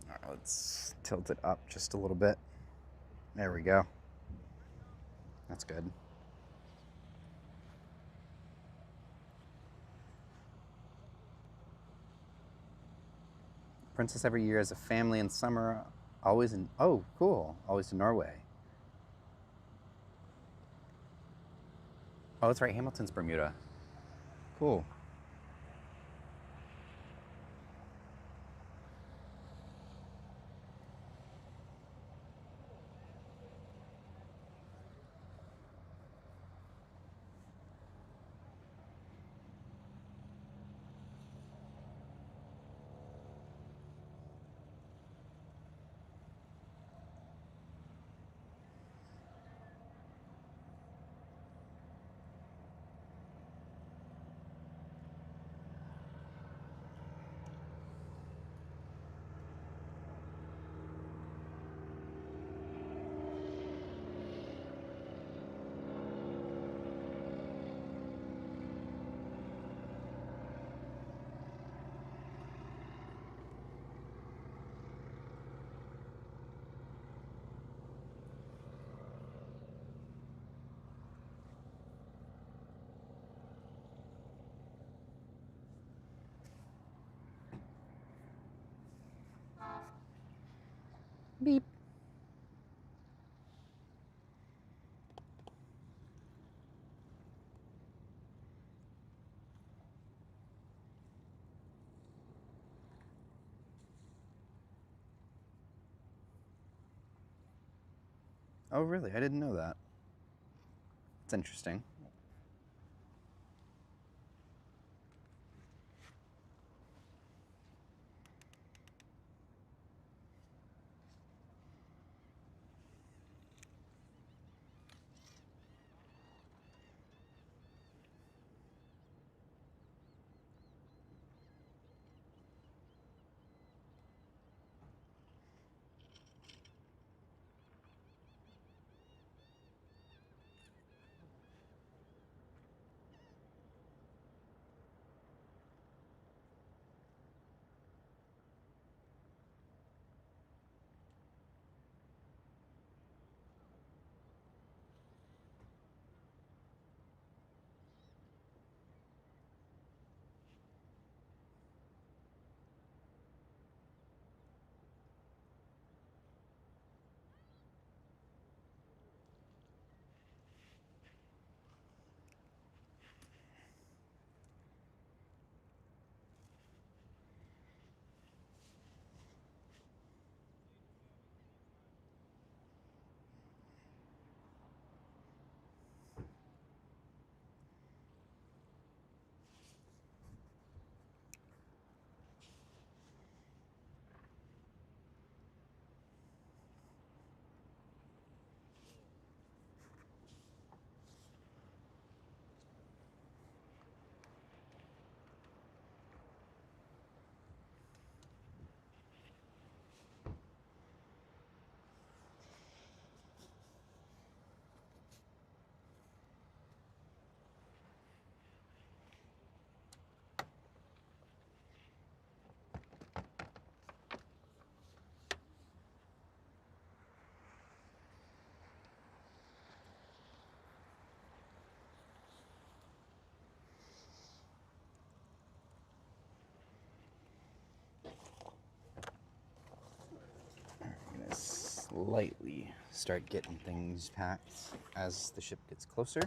All right, let's tilt it up just a little bit. There we go. That's good. Princess every year as a family in summer, always in, oh, cool, always to Norway. Oh, that's right, Hamilton's Bermuda. Cool. Beep. Oh, really? I didn't know that. It's interesting. Slightly start getting things packed as the ship gets closer.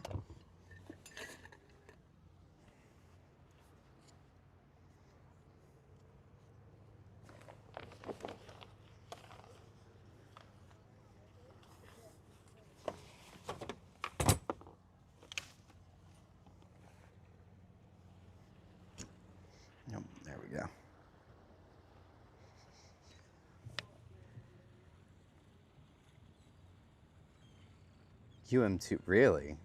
Yep, there we go. UM2, really?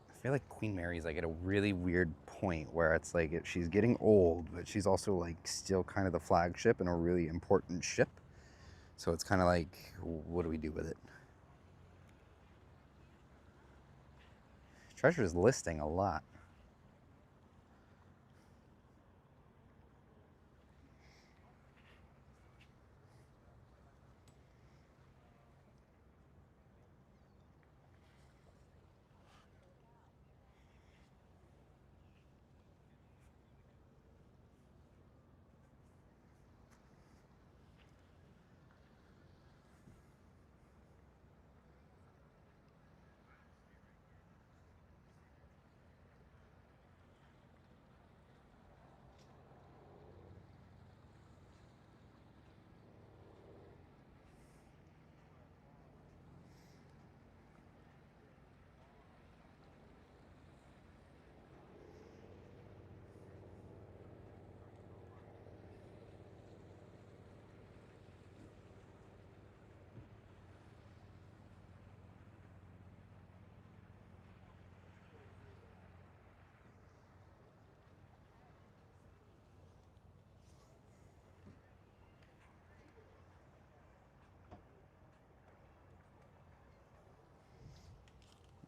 I feel like Queen Mary's like at a really weird point where it's like she's getting old, but she's also like still kind of the flagship and a really important ship. So it's kind of like, what do we do with it? Treasure's listing a lot.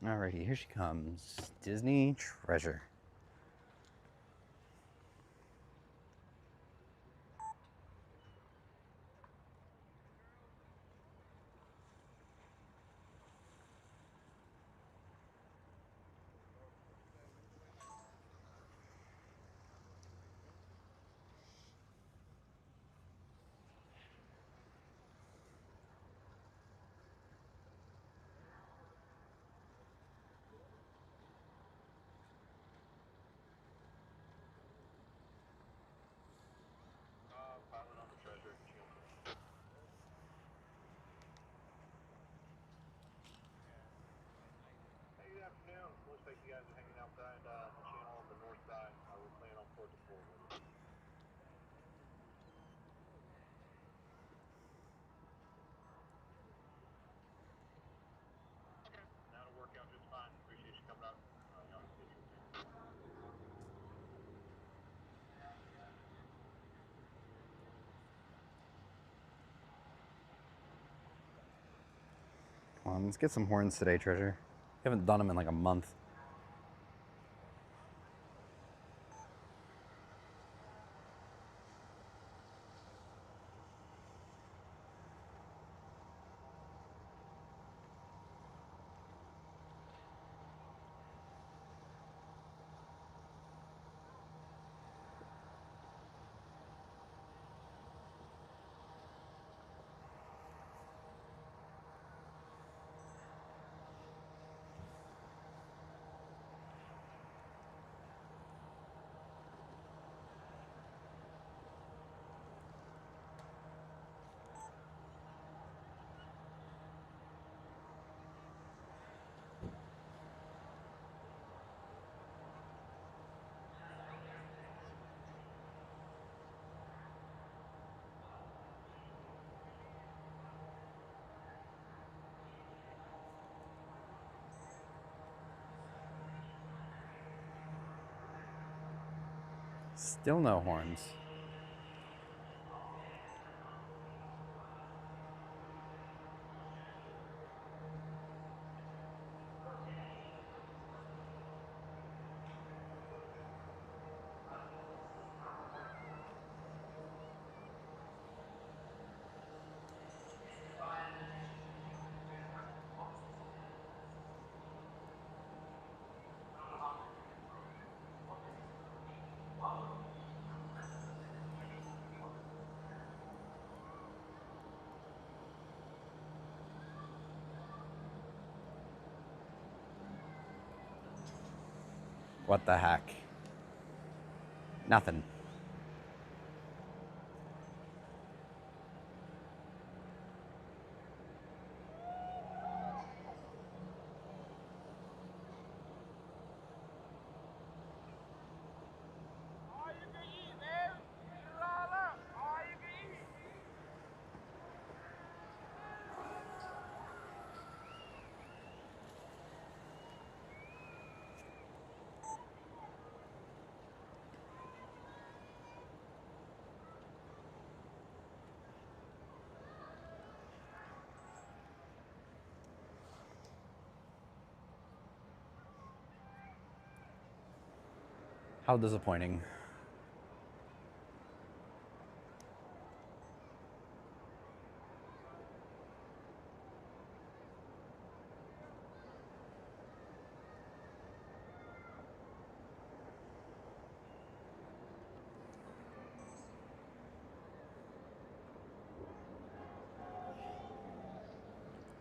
Alrighty, here she comes. Disney Treasure. Let's get some horns today, Treasure. Haven't done them in like a month. Still no horns. What the heck? Nothing. How disappointing.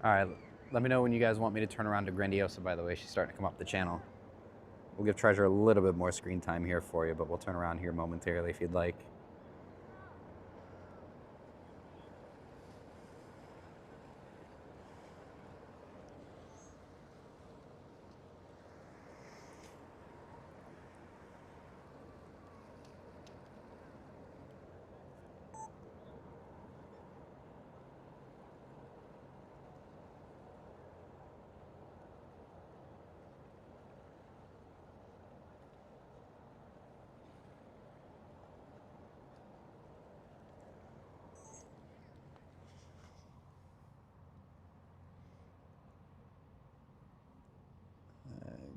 All right, let me know when you guys want me to turn around to Grandiosa, by the way. She's starting to come up the channel. We'll give Treasure a little bit more screen time here for you, but we'll turn around here momentarily if you'd like.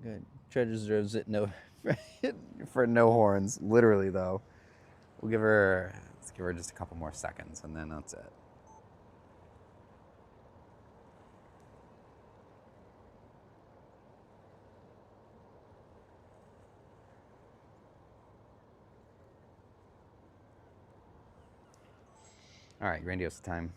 Good. Treasure deserves it no for no horns. Literally though. Let's give her just a couple more seconds and then that's it. All right, Grandiosa time.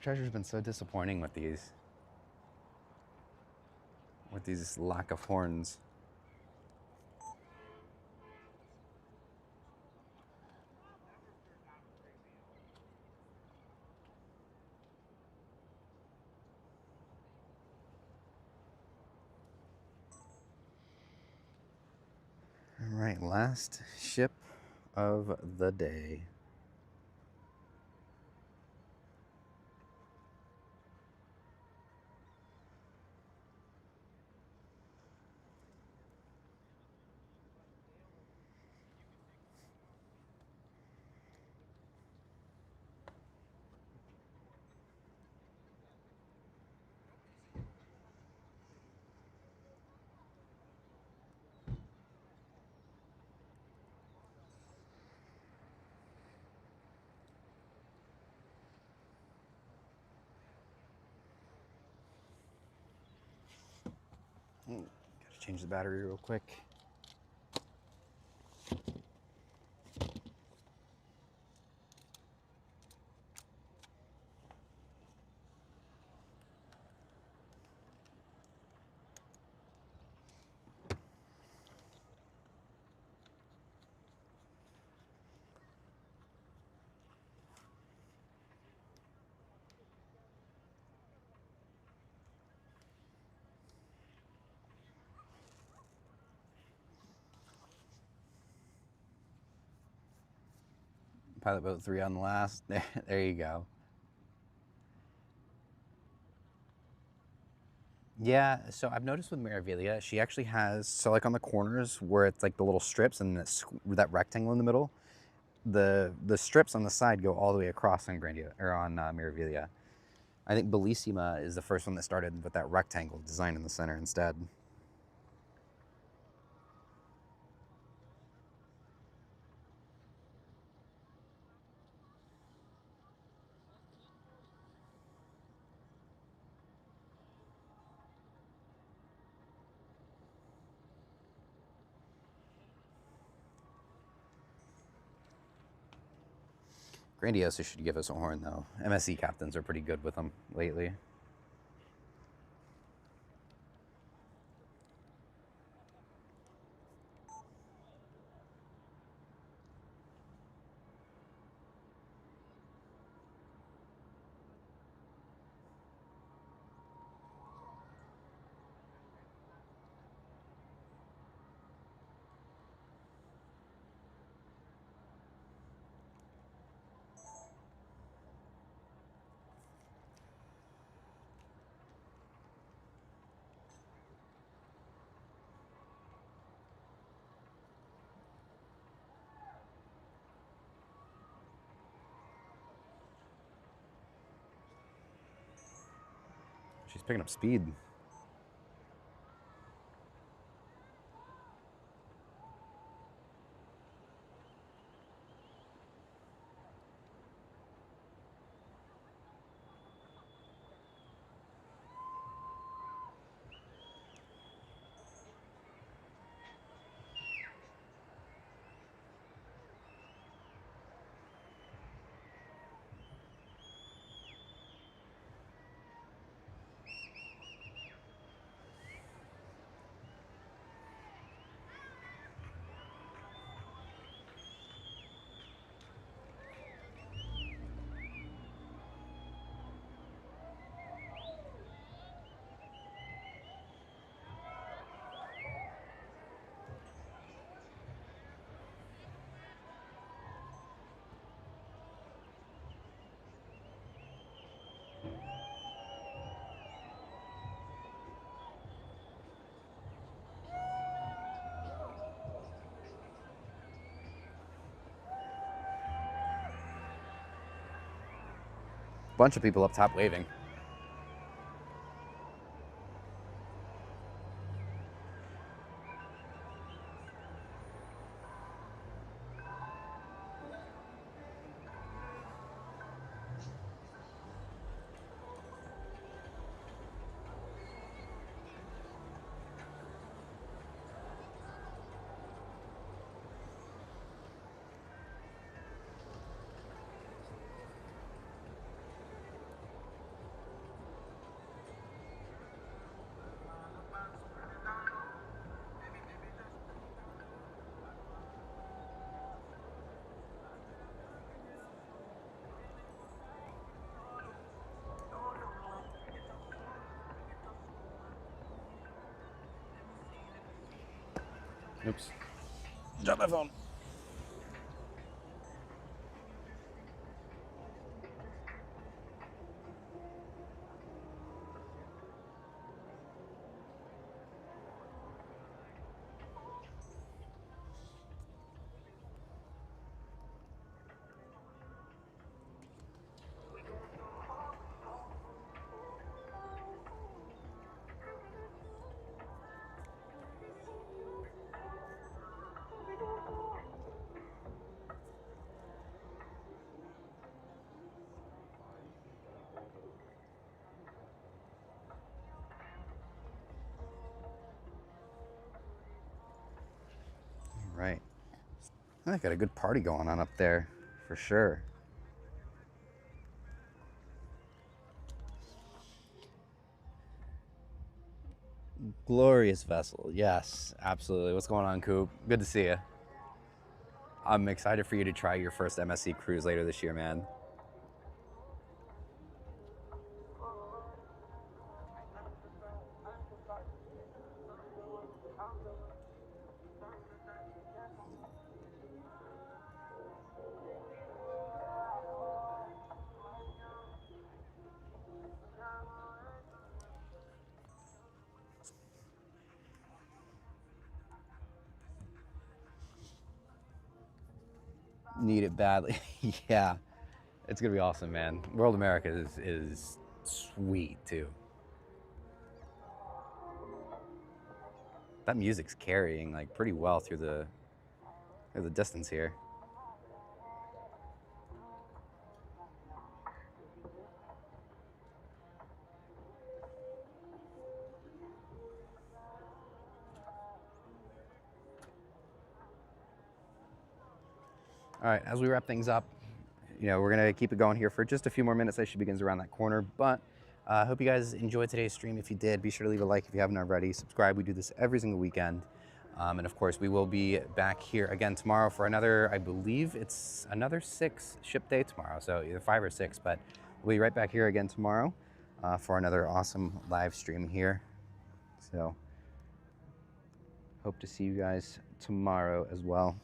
Treasure's been so disappointing with these lack of horns. All right. right, last ship of the day. Gotta change the battery real quick. Pilot boat 3 on the last. There you go. Yeah, so I've noticed with Meraviglia, she actually has, so like on the corners where it's like the little strips and that rectangle in the middle, the strips on the side go all the way across on Meraviglia. I think Bellissima is the first one that started with that rectangle design in the center instead. Grandiosa should give us a horn though. MSC captains are pretty good with them lately. She's picking up speed. Bunch of people up top waving. Oops. Drop my phone. Right. I got a good party going on up there, for sure. Glorious vessel. Yes, absolutely. What's going on, Coop? Good to see you. I'm excited for you to try your first MSC cruise later this year, man. Need it badly. Yeah, it's gonna be awesome, man. World America is sweet too. That music's carrying like pretty well through the distance here. All right, as we wrap things up, we're gonna keep it going here for just a few more minutes. I should begins around that corner, but I hope you guys enjoyed today's stream. If you did, be sure to leave a like if you haven't already. Subscribe. We do this every single weekend. And of course, we will be back here again tomorrow for another, I believe it's another 6 ship day tomorrow. So either 5 or 6, but we'll be right back here again tomorrow for another awesome live stream here. So hope to see you guys tomorrow as well.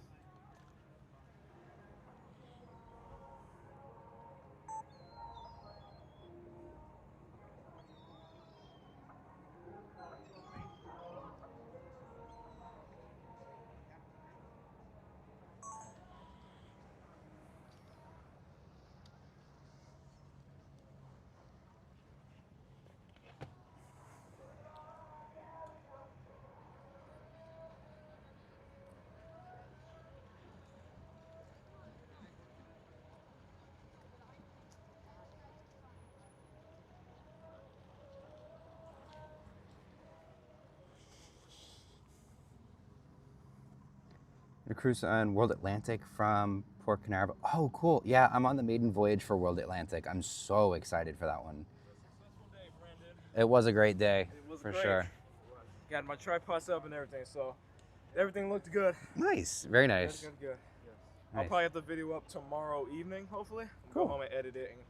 A cruise on World Atlantic from Port Canaveral. Oh, cool. Yeah, I'm on the maiden voyage for World Atlantic. I'm so excited for that one. It was a great day, for sure. Got my tripod up and everything, so everything looked good. Nice. Very nice. Good. Yeah. Nice. I'll probably have the video up tomorrow evening, hopefully. Cool. Go home and edit it and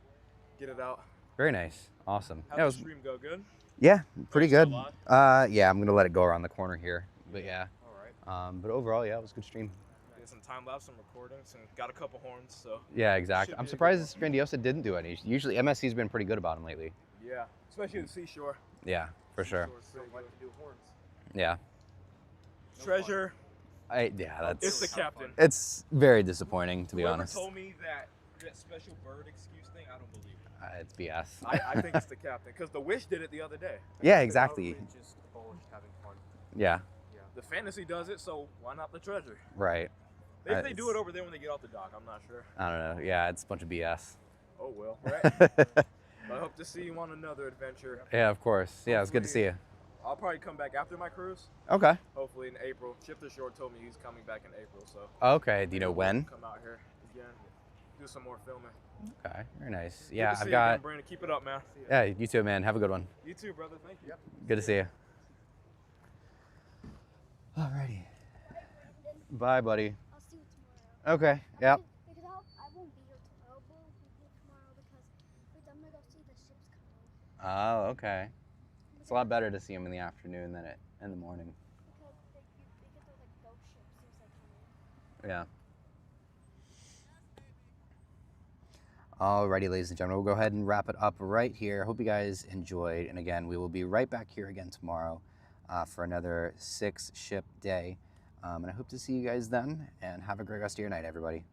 get it out. Very nice. Awesome. How'd the stream go? Good? Yeah, pretty Still good. live? Yeah, I'm going to let it go around the corner here. But yeah. All right. But overall, yeah, it was a good stream. Did some time lapse, some recordings, and got a couple horns, so. Yeah, exactly. Should I'm be a surprised Grandiosa didn't do any. Usually MSC's been pretty good about them lately. Yeah, especially the seashore. Yeah, for sure. Don't like to do horns. Yeah. Treasure. That's. It's the captain. It's very disappointing, to be Whoever honest. told me that special bird excuse thing, I don't believe it. It's BS. I think it's the captain, because the Wish did it the other day. Yeah, exactly. Just abolished having fun. Yeah, The Fantasy does it, so why not the Treasure? right. Maybe they do it over there when they get off the dock. I'm not sure. I don't know. Yeah, it's a bunch of BS. Oh well, right? I hope to see you on another adventure. Yeah, of course. Yeah, it's good to see you. I'll probably come back after my cruise. Okay. Hopefully in April. Chip the Shore told me he's coming back in April, so. Okay. Do you know when? Come out here again, do some more filming. Okay. Very nice. Good Yeah, to see I've you got. again, Brandon. Keep it up, man. Yeah, you too, man. Have a good one. You too, brother. Thank you. Good to see you. Alrighty. Bye, buddy. I'll see you tomorrow. Okay. Yep. Because I won't be here tomorrow. We'll be here tomorrow because I'm gonna go see the ships come in. Oh, okay. It's a lot better to see them in the afternoon than in the morning. Because they're like ghost ships as they come in. Yeah. Alrighty, ladies and gentlemen, we'll go ahead and wrap it up right here. Hope you guys enjoyed. And again, we will be right back here again tomorrow for another 6-ship day. And I hope to see you guys then. And have a great rest of your night, everybody.